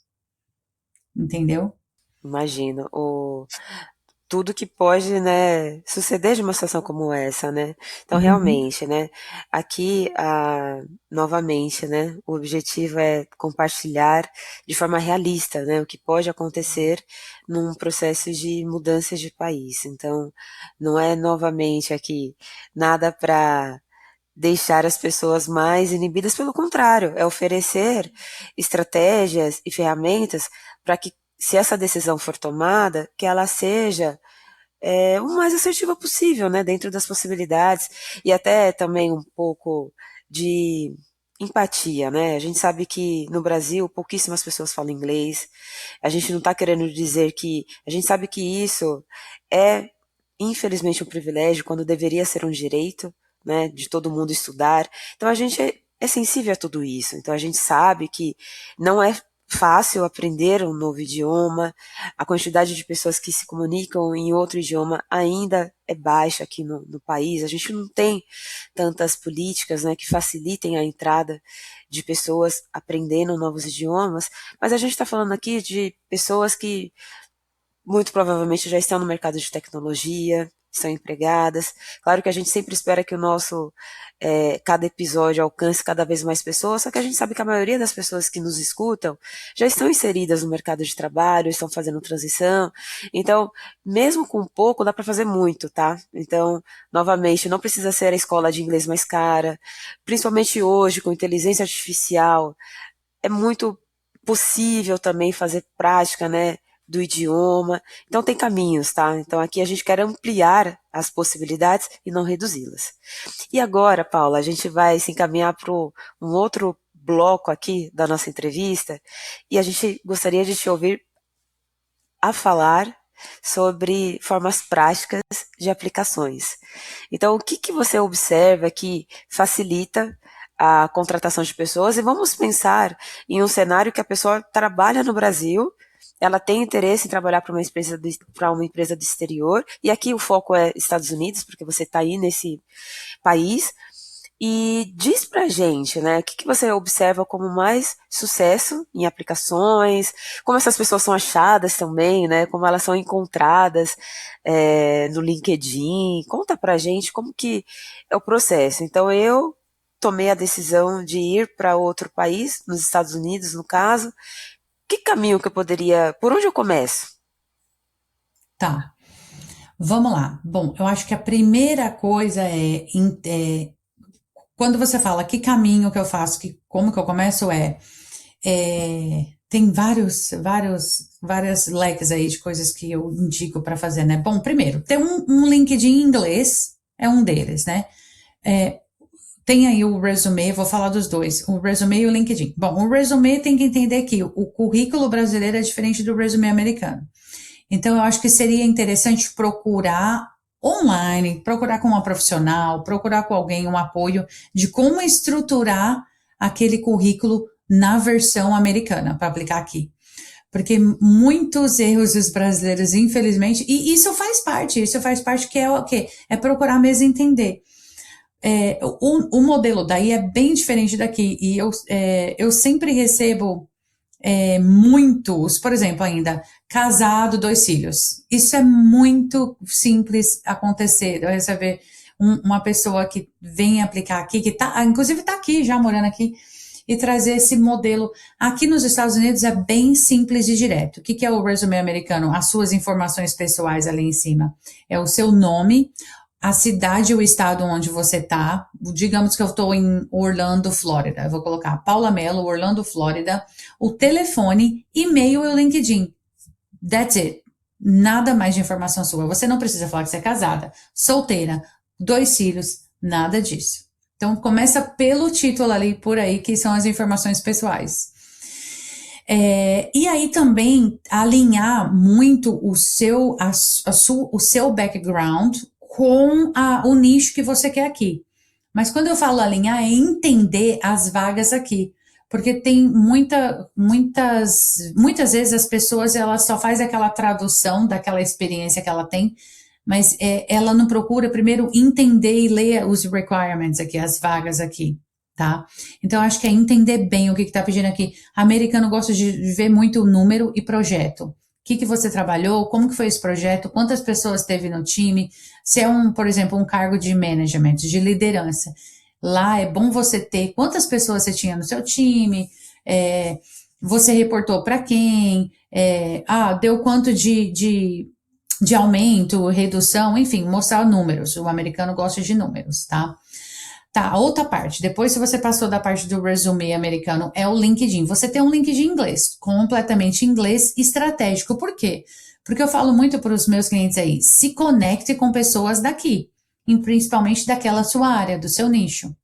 Entendeu? Imagino. Tudo que pode, né, suceder de uma situação como essa, né? Então, Uhum. realmente, né, aqui, novamente, né, o objetivo é compartilhar de forma realista, né, o que pode acontecer num processo de mudança de país. Então, não é novamente aqui nada para deixar as pessoas mais inibidas, pelo contrário, é oferecer estratégias e ferramentas para que, se essa decisão for tomada, que ela seja o mais assertiva possível, né, dentro das possibilidades e até também um pouco de empatia, né? A gente sabe que no Brasil pouquíssimas pessoas falam inglês. A gente não está querendo dizer que a gente sabe que isso é infelizmente um privilégio quando deveria ser um direito, né, de todo mundo estudar. Então a gente é sensível a tudo isso. Então a gente sabe que não é fácil aprender um novo idioma, a quantidade de pessoas que se comunicam em outro idioma ainda é baixa aqui no país. A gente não tem tantas políticas, né, que facilitem a entrada de pessoas aprendendo novos idiomas, mas a gente está falando aqui de pessoas que muito provavelmente já estão no mercado de tecnologia, estão empregadas. Claro que a gente sempre espera que o nosso, cada episódio alcance cada vez mais pessoas, só que a gente sabe que a maioria das pessoas que nos escutam já estão inseridas no mercado de trabalho, estão fazendo transição. Então, mesmo com pouco, dá para fazer muito, tá? Então, novamente, não precisa ser a escola de inglês mais cara, principalmente hoje, com inteligência artificial, é muito possível também fazer prática, né, do idioma. Então tem caminhos, tá? Então aqui a gente quer ampliar as possibilidades e não reduzi-las. E agora, Paula, a gente vai se encaminhar para um outro bloco aqui da nossa entrevista e a gente gostaria de te ouvir a falar sobre formas práticas de aplicações. Então, o que você observa que facilita a contratação de pessoas? E vamos pensar em um cenário que a pessoa trabalha no Brasil, ela tem interesse em trabalhar para uma empresa do exterior, e aqui o foco é Estados Unidos, porque você está aí nesse país. E diz pra gente, né, o que você observa como mais sucesso em aplicações, como essas pessoas são achadas também, né, como elas são encontradas no LinkedIn. Conta pra gente como que é o processo. Então, eu tomei a decisão de ir para outro país, nos Estados Unidos, no caso. Que caminho que eu poderia, por onde eu começo? Tá, vamos lá. Bom, eu acho que a primeira coisa quando você fala que caminho que eu faço, como que eu começo, tem várias leques aí de coisas que eu indico para fazer, né? Bom, primeiro, ter um LinkedIn em inglês é um deles, né? Tem aí o resume, vou falar dos dois, o resume e o LinkedIn. Bom, o resume tem que entender que o currículo brasileiro é diferente do resume americano. Então, eu acho que seria interessante procurar online, procurar com uma profissional, procurar com alguém um apoio de como estruturar aquele currículo na versão americana para aplicar aqui. Porque muitos erros dos brasileiros, infelizmente, e isso faz parte que é o quê? É procurar mesmo entender. O modelo daí é bem diferente daqui, e eu sempre recebo muitos, por exemplo, ainda, casado, 2 filhos. Isso é muito simples acontecer. Eu receber uma pessoa que vem aplicar aqui, inclusive está aqui, já morando aqui, e trazer esse modelo. Aqui nos Estados Unidos é bem simples e direto. O que é o resume americano? As suas informações pessoais ali em cima. É o seu nome, a cidade ou o estado onde você está. Digamos que eu estou em Orlando, Flórida. Eu vou colocar Paula Mello, Orlando, Flórida. O telefone, e-mail e o LinkedIn. That's it. Nada mais de informação sua. Você não precisa falar que você é casada, solteira, 2 filhos, nada disso. Então, começa pelo título ali, por aí, que são as informações pessoais. E aí também alinhar muito o seu background com o nicho que você quer aqui. Mas quando eu falo alinhar, é entender as vagas aqui. Porque tem muitas vezes as pessoas, elas só fazem aquela tradução daquela experiência que ela tem, mas ela não procura primeiro entender e ler os requirements aqui, as vagas aqui, tá? Então, acho que é entender bem o que está pedindo aqui. Americano gosta de ver muito número e projeto. O que você trabalhou, como que foi esse projeto, quantas pessoas teve no time, se é por exemplo, um cargo de management, de liderança. Lá é bom você ter quantas pessoas você tinha no seu time, você reportou para quem, deu quanto de aumento, redução, enfim, mostrar números. O americano gosta de números, tá? Tá, a outra parte, depois se você passou da parte do resume americano, é o LinkedIn. Você tem um LinkedIn em inglês, completamente inglês, estratégico. Por quê? Porque eu falo muito para os meus clientes aí, se conecte com pessoas daqui, e principalmente daquela sua área, do seu nicho,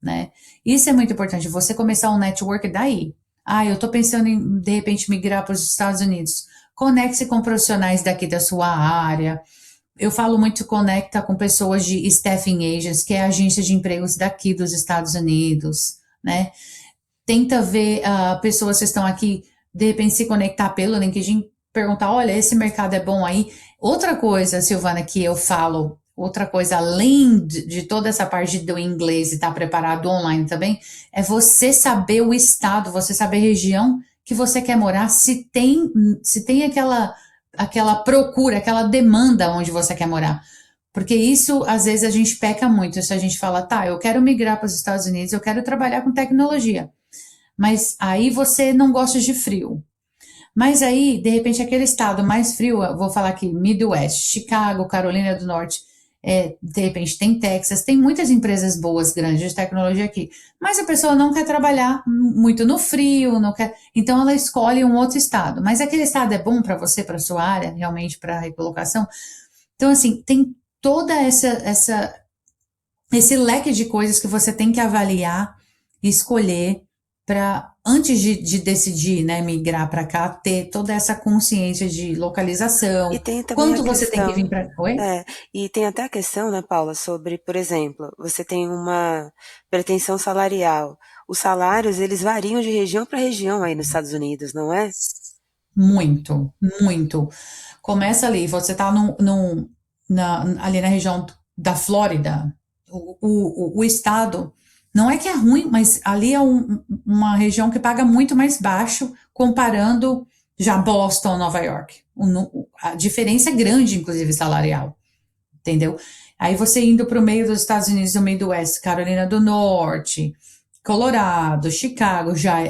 né? Isso é muito importante, você começar um network daí. Eu tô pensando em, de repente, migrar para os Estados Unidos. Conecte-se com profissionais daqui da sua área. Eu falo muito conecta com pessoas de staffing agents, que é a agência de empregos daqui dos Estados Unidos, né? Tenta ver pessoas que estão aqui, de repente se conectar pelo LinkedIn, perguntar, olha, esse mercado é bom aí. Outra coisa, Silvana, que eu falo, outra coisa além de toda essa parte do inglês e estar preparado online também, é você saber o estado, você saber a região que você quer morar, se tem aquela procura, aquela demanda onde você quer morar. Porque isso, às vezes, a gente peca muito. Se a gente fala, eu quero migrar para os Estados Unidos, eu quero trabalhar com tecnologia. Mas aí você não gosta de frio. Mas aí, de repente, aquele estado mais frio, eu vou falar aqui, Midwest, Chicago, Carolina do Norte, de repente tem Texas, tem muitas empresas boas, grandes de tecnologia aqui, mas a pessoa não quer trabalhar muito no frio, não quer, então ela escolhe um outro estado, mas aquele estado é bom para você, para sua área, realmente para a recolocação. Então, assim, tem toda esse leque de coisas que você tem que avaliar, escolher para, antes de decidir, né, migrar para cá, ter toda essa consciência de E localização, tem também a quanto você tem que vir questão, para. Oi? e tem até a questão, né, Paula, sobre, por exemplo, você tem uma pretensão salarial. Os salários, eles variam de região para região aí nos Estados Unidos, não é? Muito, muito. Começa ali, você está ali na região da Flórida, o estado, não é que é ruim, mas ali é uma região que paga muito mais baixo comparando já Boston, Nova York. A diferença é grande, inclusive, salarial, entendeu? Aí você indo para o meio dos Estados Unidos, no meio do Oeste, Carolina do Norte, Colorado, Chicago, já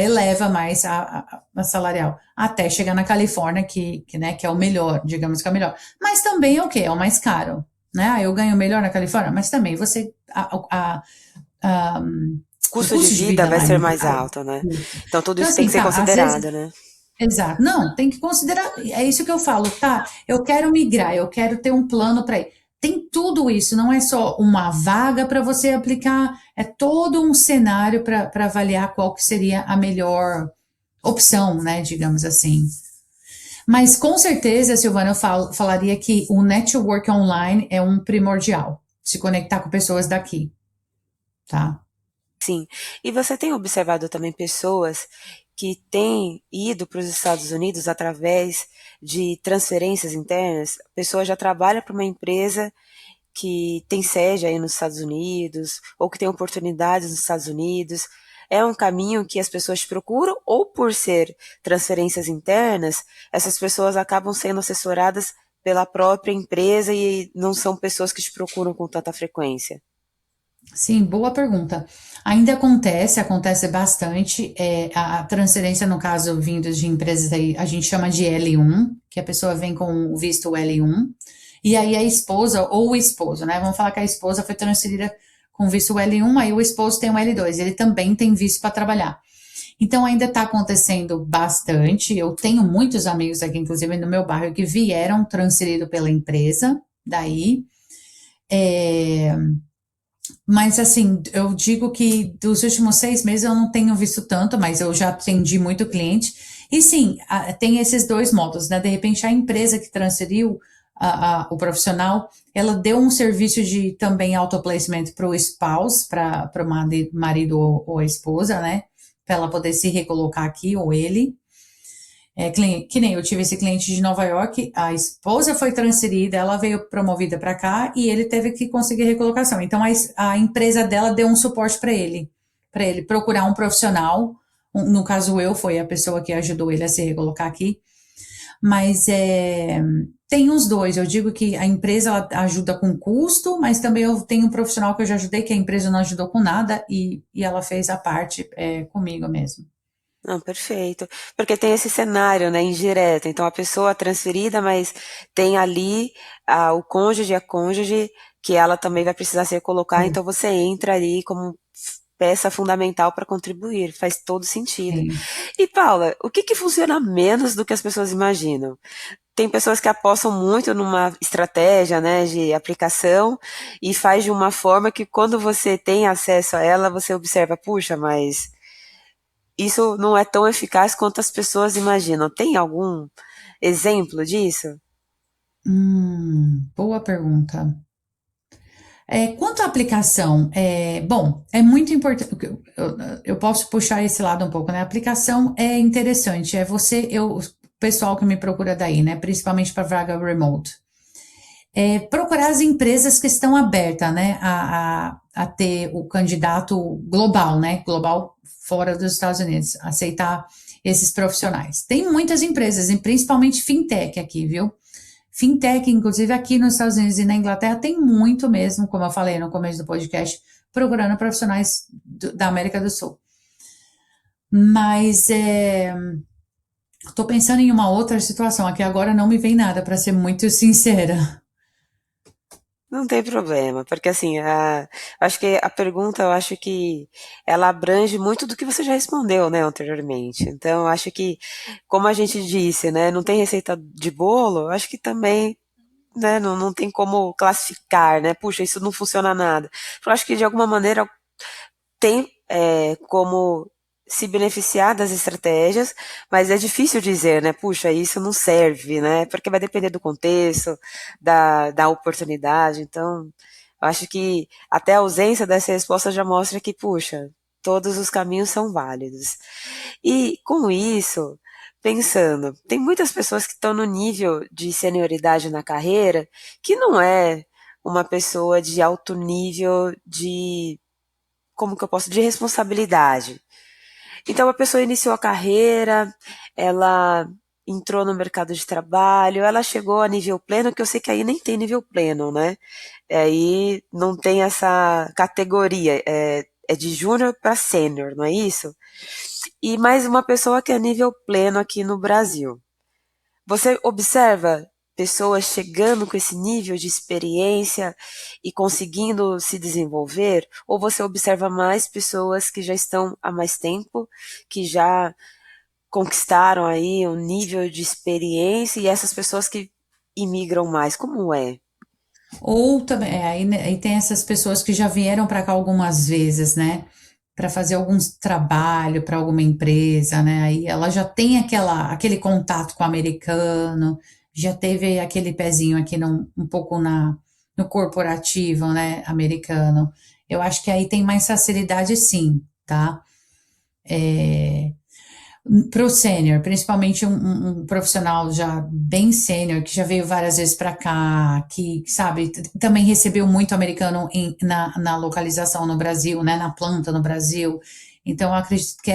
eleva mais a salarial, até chegar na Califórnia, né, que é o melhor, digamos que é o melhor. Mas também é o quê? É o mais caro, né? Ah, eu ganho melhor na Califórnia, mas também a- o Custo de custo de vida vida vai lá é ser muito mais caro. alto, né? Então tudo Então, isso tem assim, que ser tá, às vezes. considerado, né? Exato. Não, tem que considerar. É isso que eu falo, tá? Eu quero migrar, eu quero ter um plano para ir. Tem tudo isso, não é só uma vaga para você aplicar, é todo um cenário para avaliar qual que seria a melhor opção, né? Digamos assim. Mas com certeza, Silvana, falaria que o network online é um primordial. Se conectar com pessoas daqui, tá? Sim. E você tem observado também pessoas que têm ido para os Estados Unidos através de transferências internas? A pessoa já trabalha para uma empresa que tem sede aí nos Estados Unidos, ou que tem oportunidades nos Estados Unidos. É um caminho que as pessoas procuram, ou por ser transferências internas, essas pessoas acabam sendo assessoradas pela própria empresa e não são pessoas que te procuram com tanta frequência. Sim, boa pergunta. Ainda acontece bastante. A transferência, no caso, vindos de empresas aí, a gente chama de L1, que a pessoa vem com o visto L1, e aí a esposa ou o esposo, né? Vamos falar que a esposa foi transferida com visto L1, aí o esposo tem um L2, ele também tem visto para trabalhar. Então ainda está acontecendo bastante. Eu tenho muitos amigos aqui, inclusive no meu bairro, que vieram transferido pela empresa, daí. É, mas assim, eu digo que dos últimos 6 meses eu não tenho visto tanto, mas eu já atendi muito cliente. E sim, tem esses dois modos, né? De repente a empresa que transferiu o profissional, ela deu um serviço de também auto-placement para o spouse, para o marido ou a esposa, né? Para ela poder se recolocar aqui, ou ele. Que nem eu tive esse cliente de Nova York, a esposa foi transferida, ela veio promovida para cá e ele teve que conseguir recolocação. Então a empresa dela deu um suporte para ele procurar um profissional. No caso eu, foi a pessoa que ajudou ele a se recolocar aqui. Mas tem os dois. Eu digo que a empresa ela ajuda com custo, mas também eu tenho um profissional que eu já ajudei, que a empresa não ajudou com nada e ela fez a parte comigo mesmo. Não, perfeito. Porque tem esse cenário, né, indireto. Então, a pessoa transferida, mas tem ali o cônjuge e a cônjuge, que ela também vai precisar se colocar. Então, você entra ali como peça fundamental para contribuir. Faz todo sentido. Sim. E, Paula, o que funciona menos do que as pessoas imaginam? Tem pessoas que apostam muito numa estratégia, né, de aplicação e faz de uma forma que quando você tem acesso a ela, você observa, puxa, mas isso não é tão eficaz quanto as pessoas imaginam. Tem algum exemplo disso? Boa pergunta. Quanto à aplicação, bom, é muito importante. Eu posso puxar esse lado um pouco, né? A aplicação é interessante. O pessoal que me procura daí, né? Principalmente para vaga remote. Procurar as empresas que estão abertas, né? A ter o candidato global, né? Global fora dos Estados Unidos, aceitar esses profissionais. Tem muitas empresas, e principalmente fintech aqui, viu? Fintech, inclusive aqui nos Estados Unidos e na Inglaterra, tem muito mesmo, como eu falei no começo do podcast, procurando profissionais da América do Sul. Mas estou pensando em uma outra situação, aqui agora não me vem nada, para ser muito sincera. Não tem problema, porque assim, acho que a pergunta, eu acho que ela abrange muito do que você já respondeu, né, anteriormente. Então, eu acho que, como a gente disse, né, não tem receita de bolo, eu acho que também, né, não tem como classificar, né, puxa, isso não funciona nada. Eu acho que, de alguma maneira, tem como se beneficiar das estratégias, mas é difícil dizer, né? Puxa, isso não serve, né? Porque vai depender do contexto, da oportunidade. Então, eu acho que até a ausência dessa resposta já mostra que, puxa, todos os caminhos são válidos. E com isso, pensando, tem muitas pessoas que estão no nível de senioridade na carreira que não é uma pessoa de alto nível de, como que eu posso, de responsabilidade. Então a pessoa iniciou a carreira, ela entrou no mercado de trabalho, ela chegou a nível pleno, que eu sei que aí nem tem nível pleno, né? Aí não tem essa categoria, é de júnior para sênior, não é isso? E mais uma pessoa que é nível pleno aqui no Brasil. Você observa pessoas chegando com esse nível de experiência e conseguindo se desenvolver? Ou você observa mais pessoas que já estão há mais tempo, que já conquistaram aí um nível de experiência e essas pessoas que imigram mais? Como é? Ou também, aí tem essas pessoas que já vieram para cá algumas vezes, né? Para fazer alguns trabalho para alguma empresa, né? Aí ela já tem aquele contato com o americano, já teve aquele pezinho aqui um pouco no corporativo, né? Americano. Eu acho que aí tem mais facilidade, sim, tá? Para o sênior, principalmente um profissional já bem sênior, que já veio várias vezes para cá, que, sabe, também recebeu muito americano na localização no Brasil, né, na planta no Brasil. Então, eu acredito que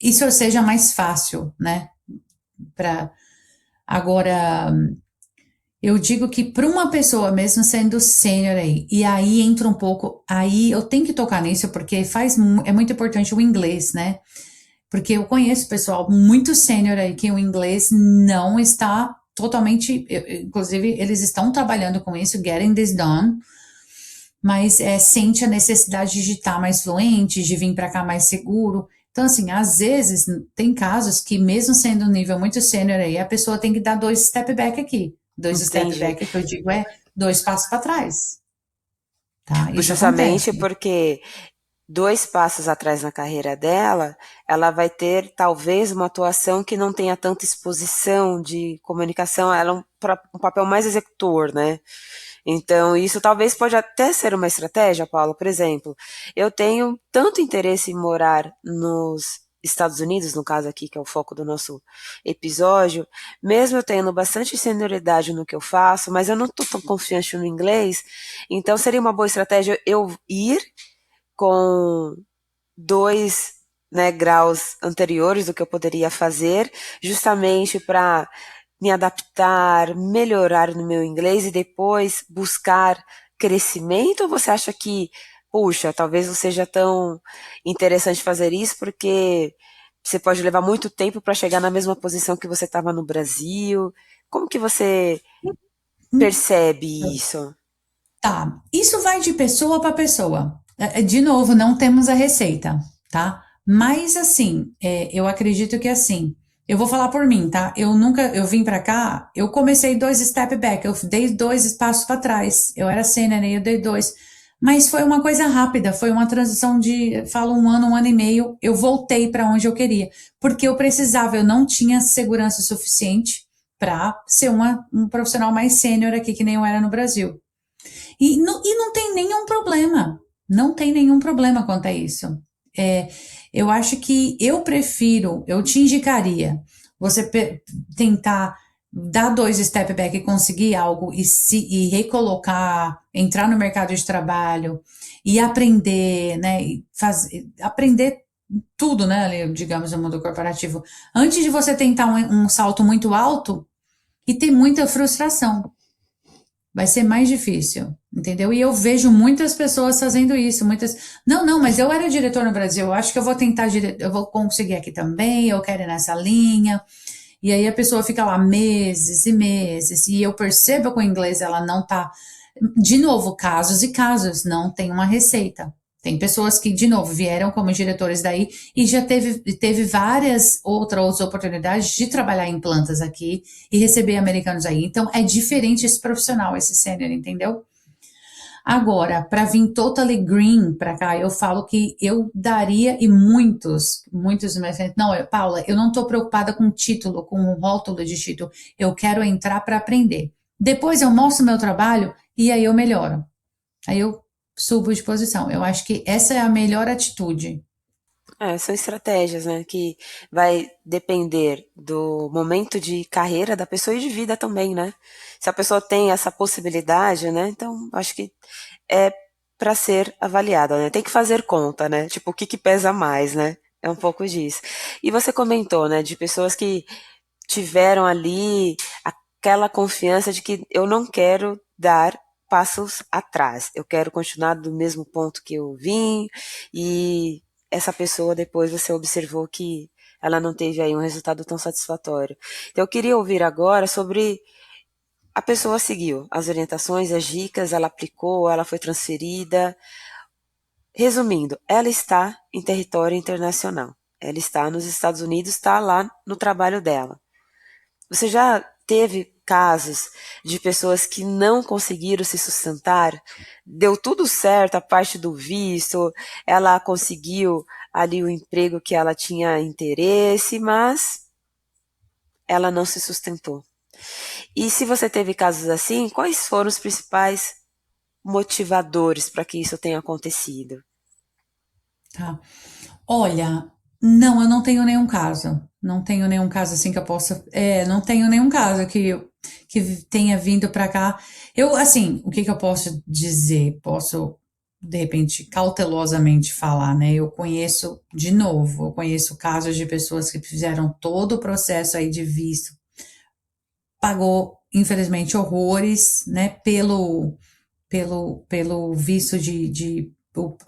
isso seja mais fácil, né, para agora. Eu digo que para uma pessoa, mesmo sendo sênior aí, e aí entra um pouco, aí eu tenho que tocar nisso, porque é muito importante o inglês, né? Porque eu conheço pessoal muito sênior aí que o inglês não está totalmente, inclusive eles estão trabalhando com isso, getting this done, mas sente a necessidade de estar mais fluente, de vir para cá mais seguro. Então, assim, às vezes tem casos que mesmo sendo um nível muito sênior aí, a pessoa tem que dar 2 step back aqui. 2 step Entendi. back que eu digo 2 passos para trás, tá? Isso Justamente acontece. porque 2 passos atrás na carreira dela, ela vai ter talvez uma atuação que não tenha tanta exposição de comunicação, ela é um papel mais executor, né? Então, isso talvez pode até ser uma estratégia, Paulo. Por exemplo, eu tenho tanto interesse em morar nos Estados Unidos, no caso aqui, que é o foco do nosso episódio, mesmo eu tendo bastante senioridade no que eu faço, mas eu não estou tão confiante no inglês, então seria uma boa estratégia eu ir com 2, né, graus anteriores do que eu poderia fazer, justamente para me adaptar, melhorar no meu inglês e depois buscar crescimento? Ou você acha que, puxa, talvez não seja tão interessante fazer isso porque você pode levar muito tempo para chegar na mesma posição que você estava no Brasil? Como que você percebe isso? Tá, isso vai de pessoa para pessoa. De novo, não temos a receita, tá? Mas assim, eu acredito que assim, eu vou falar por mim, tá? Eu vim para cá, eu comecei 2 step back, eu dei 2 passos para trás. Eu era sênior, eu dei 2. Mas foi uma coisa rápida, foi uma transição de, falo 1 ano e meio, eu voltei para onde eu queria, porque eu precisava, eu não tinha segurança suficiente para ser um profissional mais sênior aqui, que nem eu era no Brasil. E não tem nenhum problema. Não tem nenhum problema quanto a isso. Eu acho que eu te indicaria você tentar dar 2 step back e conseguir algo e recolocar, entrar no mercado de trabalho e aprender, né? Aprender tudo, né? Ali, digamos, no mundo corporativo. Antes de você tentar um salto muito alto e ter muita frustração. Vai ser mais difícil, entendeu? E eu vejo muitas pessoas fazendo isso, não, mas eu era diretor no Brasil, eu acho que eu vou eu vou conseguir aqui também, eu quero ir nessa linha. E aí a pessoa fica lá meses e meses, e eu percebo que o inglês ela não tá, de novo, casos e casos, não tem uma receita. Tem pessoas que, de novo, vieram como diretores daí e já teve várias outras oportunidades de trabalhar em plantas aqui e receber americanos aí. Então, é diferente esse profissional, esse sênior, entendeu? Agora, para vir totally green para cá, eu falo que eu daria, e muitos dos meus clientes, não, Paula, eu não estou preocupada com título, com o rótulo de título, eu quero entrar para aprender. Depois eu mostro meu trabalho e aí eu melhoro. Aí eu subo de posição. Eu acho que essa é a melhor atitude. São estratégias, né, que vai depender do momento de carreira da pessoa e de vida também, né? Se a pessoa tem essa possibilidade, né, então acho que é para ser avaliada, né? Tem que fazer conta, né? Tipo, o que que pesa mais, né? É um pouco disso. E você comentou, né, de pessoas que tiveram ali aquela confiança de que eu não quero dar passos atrás, eu quero continuar do mesmo ponto que eu vim, e essa pessoa depois você observou que ela não teve aí um resultado tão satisfatório. Então eu queria ouvir agora sobre a pessoa seguiu as orientações, as dicas, ela aplicou, ela foi transferida. Resumindo, ela está em território internacional. Ela está nos Estados Unidos, está lá no trabalho dela. Você já teve casos de pessoas que não conseguiram se sustentar? Deu tudo certo a parte do visto, ela conseguiu ali o emprego que ela tinha interesse, mas ela não se sustentou. E se você teve casos assim, quais foram os principais motivadores para que isso tenha acontecido? Tá. Olha, não, eu não tenho nenhum caso. Não tenho nenhum caso assim que eu possa. Não tenho nenhum caso que tenha vindo para cá. Eu, assim, o que que eu posso dizer? Posso, de repente, cautelosamente falar, né? Eu conheço casos de pessoas que fizeram todo o processo aí de visto, pagou, infelizmente, horrores, né, pelo visto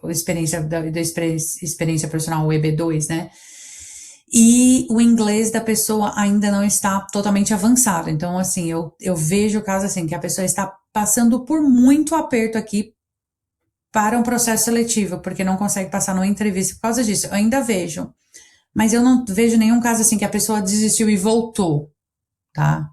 experiência experiência profissional, o EB2, né? E o inglês da pessoa ainda não está totalmente avançado. Então, assim, eu vejo o caso assim, que a pessoa está passando por muito aperto aqui para um processo seletivo, porque não consegue passar numa entrevista por causa disso. Eu ainda vejo. Mas eu não vejo nenhum caso assim que a pessoa desistiu e voltou, tá?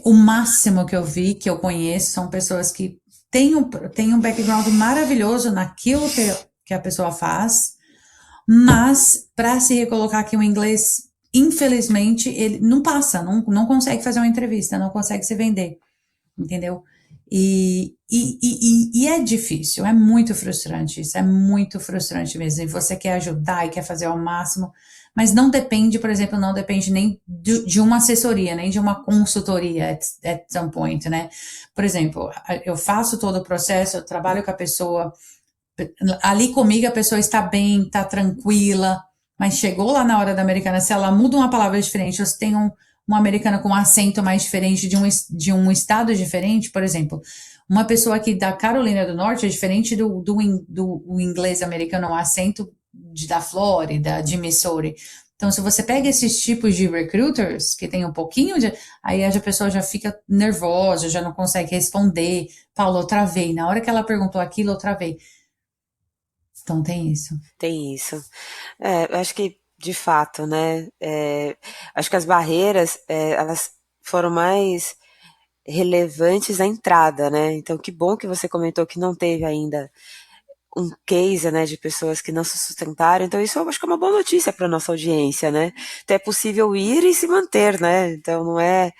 O máximo que eu vi, que eu conheço, são pessoas que têm um background maravilhoso naquilo que a pessoa faz, mas para se recolocar aqui o inglês, infelizmente, ele não passa, não consegue fazer uma entrevista, não consegue se vender, entendeu? E é difícil, é muito frustrante isso, é muito frustrante mesmo. E você quer ajudar e quer fazer ao máximo, mas não depende, por exemplo, não depende nem de uma assessoria, nem de uma consultoria at some point, né? Por exemplo, eu faço todo o processo, eu trabalho com a pessoa, ali comigo a pessoa está bem, está tranquila, mas chegou lá na hora da americana, se ela muda uma palavra diferente, ou se tem uma americana com um acento mais diferente de um estado diferente, por exemplo, uma pessoa aqui da Carolina do Norte é diferente do inglês americano, um acento da Flórida, de Missouri. Então, se você pega esses tipos de recruiters, que tem um pouquinho de. Aí a pessoa já fica nervosa, já não consegue responder. Paulo, eu travei. Na hora que ela perguntou aquilo, eu travei. Então, tem isso. Tem isso. Eu acho que, de fato, né? Acho que as barreiras, elas foram mais relevantes à entrada, né? Então, que bom que você comentou que não teve ainda um case, né, de pessoas que não se sustentaram. Então, isso eu acho que é uma boa notícia para nossa audiência, né? Então, é possível ir e se manter, né? Então, não é.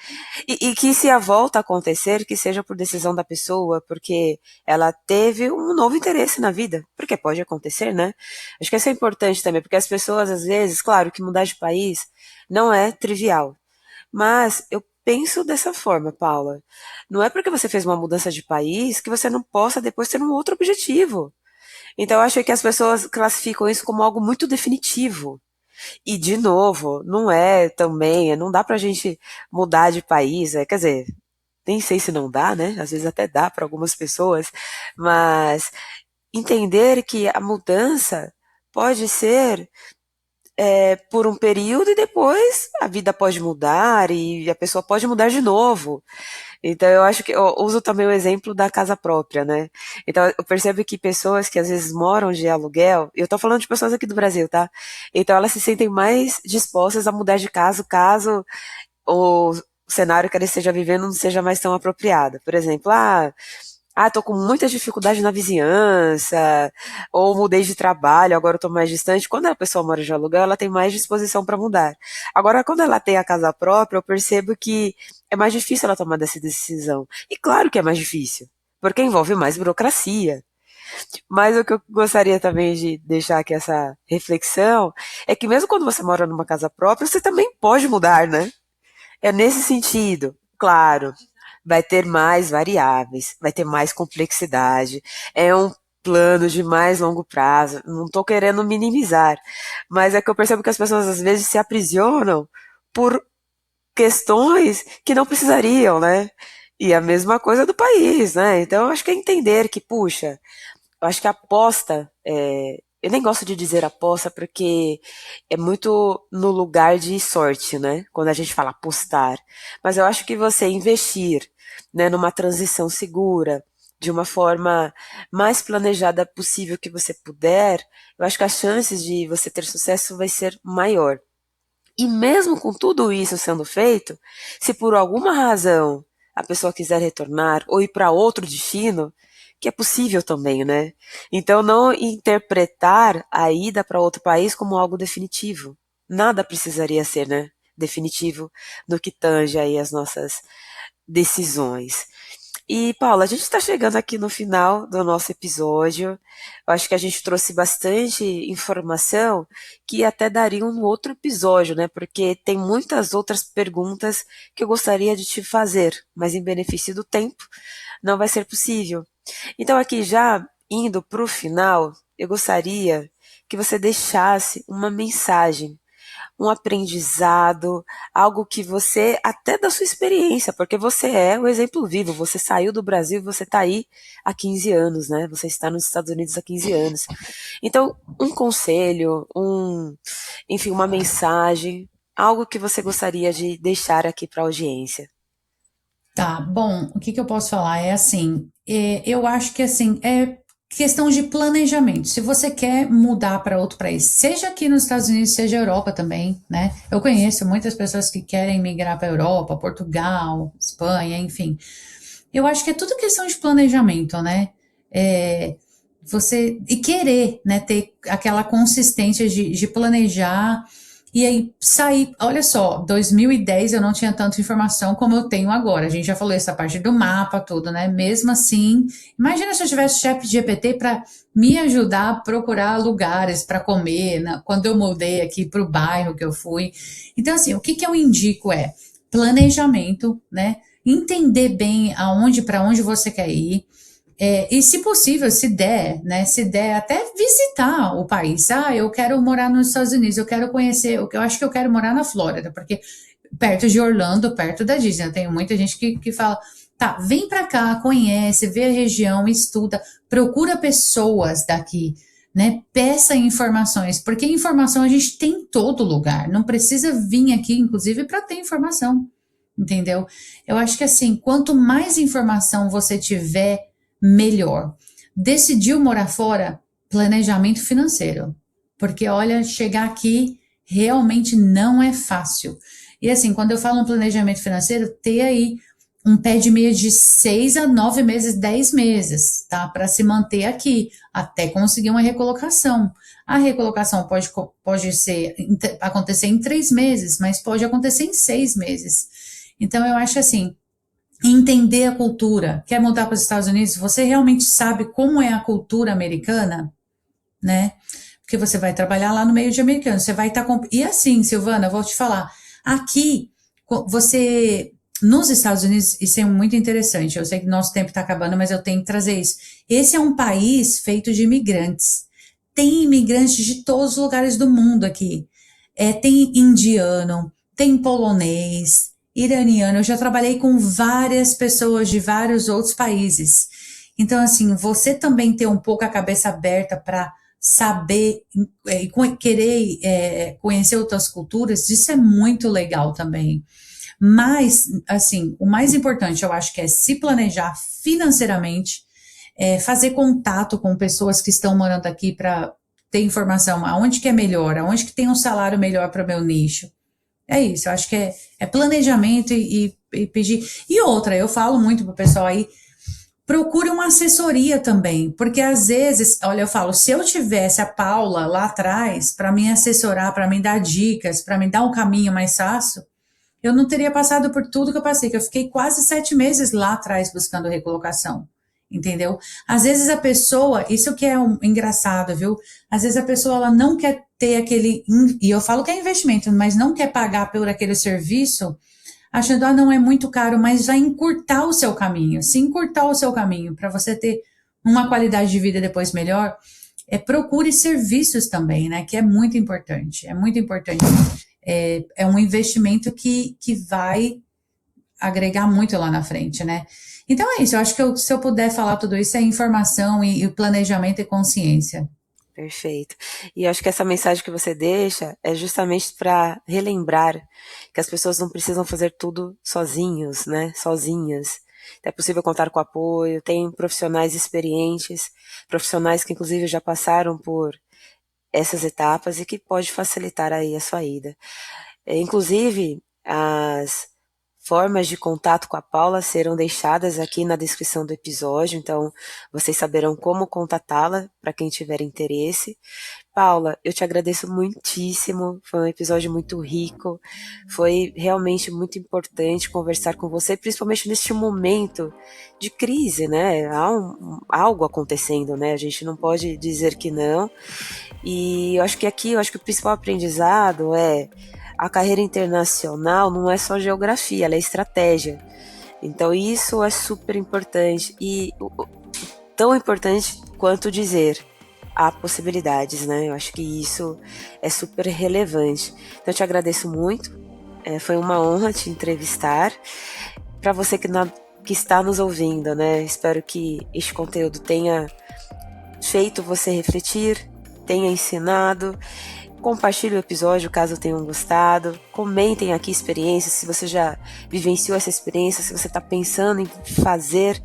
E que se a volta acontecer, que seja por decisão da pessoa, porque ela teve um novo interesse na vida, porque pode acontecer, né? Acho que isso é importante também, porque as pessoas, às vezes, claro que mudar de país não é trivial, mas eu penso dessa forma, Paula. Não é porque você fez uma mudança de país que você não possa depois ter um outro objetivo. Então eu acho que as pessoas classificam isso como algo muito definitivo. E, de novo, não é também, não dá pra gente mudar de país, quer dizer, nem sei se não dá, né? Às vezes até dá para algumas pessoas, mas entender que a mudança pode ser por um período e depois a vida pode mudar e a pessoa pode mudar de novo. Então eu acho que eu uso também o exemplo da casa própria, né? Então eu percebo que pessoas que às vezes moram de aluguel, e eu tô falando de pessoas aqui do Brasil, tá? Então elas se sentem mais dispostas a mudar de casa caso o cenário que ela esteja vivendo não seja mais tão apropriado. Por exemplo, Ah, tô com muita dificuldade na vizinhança, ou mudei de trabalho, agora eu tô mais distante. Quando a pessoa mora de aluguel, ela tem mais disposição para mudar. Agora, quando ela tem a casa própria, eu percebo que é mais difícil ela tomar essa decisão. E claro que é mais difícil, porque envolve mais burocracia. Mas o que eu gostaria também de deixar aqui essa reflexão é que mesmo quando você mora numa casa própria, você também pode mudar, né? É nesse sentido. Claro, vai ter mais variáveis, vai ter mais complexidade. É um plano de mais longo prazo. Não estou querendo minimizar, mas é que eu percebo que as pessoas às vezes se aprisionam por questões que não precisariam, né? E a mesma coisa do país, né? Então, eu acho que é entender que, puxa, eu acho que a aposta, eu nem gosto de dizer aposta porque é muito no lugar de sorte, né? Quando a gente fala apostar. Mas eu acho que você investir, né, numa transição segura, de uma forma mais planejada possível que você puder, eu acho que as chances de você ter sucesso vai ser maior. E mesmo com tudo isso sendo feito, se por alguma razão a pessoa quiser retornar ou ir para outro destino, que é possível também, né? Então não interpretar a ida para outro país como algo definitivo. Nada precisaria ser, né, definitivo no que tange aí as nossas decisões. E, Paula, a gente está chegando aqui no final do nosso episódio. Eu acho que a gente trouxe bastante informação que até daria um outro episódio, né? Porque tem muitas outras perguntas que eu gostaria de te fazer, mas em benefício do tempo não vai ser possível. Então, aqui já indo para o final, eu gostaria que você deixasse uma mensagem, um aprendizado, algo que você, até da sua experiência, porque você é o exemplo vivo, você saiu do Brasil e você está aí há 15 anos, né? Você está nos Estados Unidos há 15 anos. Então, um conselho, enfim, uma mensagem, algo que você gostaria de deixar aqui para a audiência. Tá, bom, o que que eu posso falar é assim, eu acho que assim, é questão de planejamento. Se você quer mudar para outro país, seja aqui nos Estados Unidos, seja Europa também, né? Eu conheço muitas pessoas que querem migrar para Europa, Portugal, Espanha, enfim. Eu acho que é tudo questão de planejamento, né? É, você e querer, né, ter aquela consistência de planejar e aí sair. Olha só, 2010 eu não tinha tanta informação como eu tenho agora. A gente já falou essa parte do mapa, tudo, né? Mesmo assim, imagina se eu tivesse chat GPT para me ajudar a procurar lugares para comer, né, quando eu mudei aqui para o bairro que eu fui. Então, assim, o que que eu indico é planejamento, né? Entender bem aonde, para onde você quer ir. E se possível, se der, né? Se der, até visitar o país. Ah, eu quero morar nos Estados Unidos, eu quero conhecer, eu acho que eu quero morar na Flórida, porque perto de Orlando, perto da Disney. Eu tenho muita gente que fala, tá, vem pra cá, conhece, vê a região, estuda, procura pessoas daqui, né? Peça informações, porque informação a gente tem em todo lugar. Não precisa vir aqui, inclusive, para ter informação, entendeu? Eu acho que assim, quanto mais informação você tiver, melhor. Decidiu morar fora? Planejamento financeiro. Porque, olha, chegar aqui realmente não é fácil. E assim, quando eu falo um planejamento financeiro, ter aí um pé de meia de 6 a 9 meses, 10 meses, tá? Para se manter aqui, até conseguir uma recolocação. A recolocação pode acontecer em 3 meses, mas pode acontecer em 6 meses. Então, eu acho assim, entender a cultura. Quer mudar para os Estados Unidos? Você realmente sabe como é a cultura americana, né? Porque você vai trabalhar lá no meio de americanos, você vai estar E assim, Silvana, vou te falar, aqui você nos Estados Unidos, isso é muito interessante. Eu sei que nosso tempo está acabando, mas eu tenho que trazer isso. Esse é um país feito de imigrantes. Tem imigrantes de todos os lugares do mundo aqui. Tem indiano, tem polonês, iraniano. Eu já trabalhei com várias pessoas de vários outros países. Então, assim, você também ter um pouco a cabeça aberta para saber e querer conhecer outras culturas, isso é muito legal também. Mas, assim, o mais importante eu acho que é se planejar financeiramente, fazer contato com pessoas que estão morando aqui para ter informação aonde que é melhor, aonde que tem um salário melhor para o meu nicho. É isso, eu acho que é planejamento e pedir. E outra, eu falo muito pro pessoal aí, procure uma assessoria também, porque às vezes, olha, eu falo, se eu tivesse a Paula lá atrás para me assessorar, para me dar dicas, para me dar um caminho mais fácil, eu não teria passado por tudo que eu passei, que eu fiquei quase 7 meses lá atrás buscando recolocação, entendeu? Às vezes a pessoa, isso que é engraçado, viu? Às vezes a pessoa ela não quer ter aquele, e eu falo que é investimento, mas não quer pagar por aquele serviço, achando, não é muito caro, mas vai encurtar o seu caminho. Se encurtar o seu caminho para você ter uma qualidade de vida depois melhor, procure serviços também, né? Que é muito importante. É muito importante. É um investimento que vai agregar muito lá na frente, né? Então é isso. Eu acho que se eu puder falar tudo isso, é informação e planejamento e consciência. Perfeito. E eu acho que essa mensagem que você deixa é justamente para relembrar que as pessoas não precisam fazer tudo sozinhos, né? Sozinhas. É possível contar com apoio, tem profissionais experientes, profissionais que inclusive já passaram por essas etapas e que pode facilitar aí a sua ida. Inclusive, as formas de contato com a Paula serão deixadas aqui na descrição do episódio, então vocês saberão como contatá-la para quem tiver interesse. Paula, eu te agradeço muitíssimo, foi um episódio muito rico, foi realmente muito importante conversar com você, principalmente neste momento de crise, né? Há algo acontecendo, né? A gente não pode dizer que não. E eu acho que o principal aprendizado é a carreira internacional não é só geografia, ela é estratégia. Então isso é super importante e tão importante quanto dizer há possibilidades, né? Eu acho que isso é super relevante. Então eu te agradeço muito, foi uma honra te entrevistar. Para você que está nos ouvindo, né? Espero que este conteúdo tenha feito você refletir, tenha ensinado. Compartilhe o episódio caso tenham gostado. Comentem aqui experiências, se você já vivenciou essa experiência, se você está pensando em fazer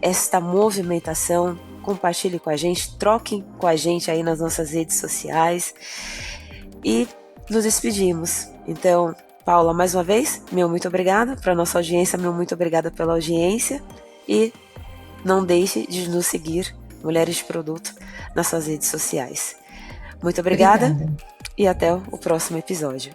esta movimentação, compartilhe com a gente, troquem com a gente aí nas nossas redes sociais. E nos despedimos. Então, Paula, mais uma vez, meu muito obrigada. Para a nossa audiência, meu muito obrigada pela audiência. E não deixe de nos seguir, Mulheres de Produto, nas suas redes sociais. Muito obrigada. E até o próximo episódio.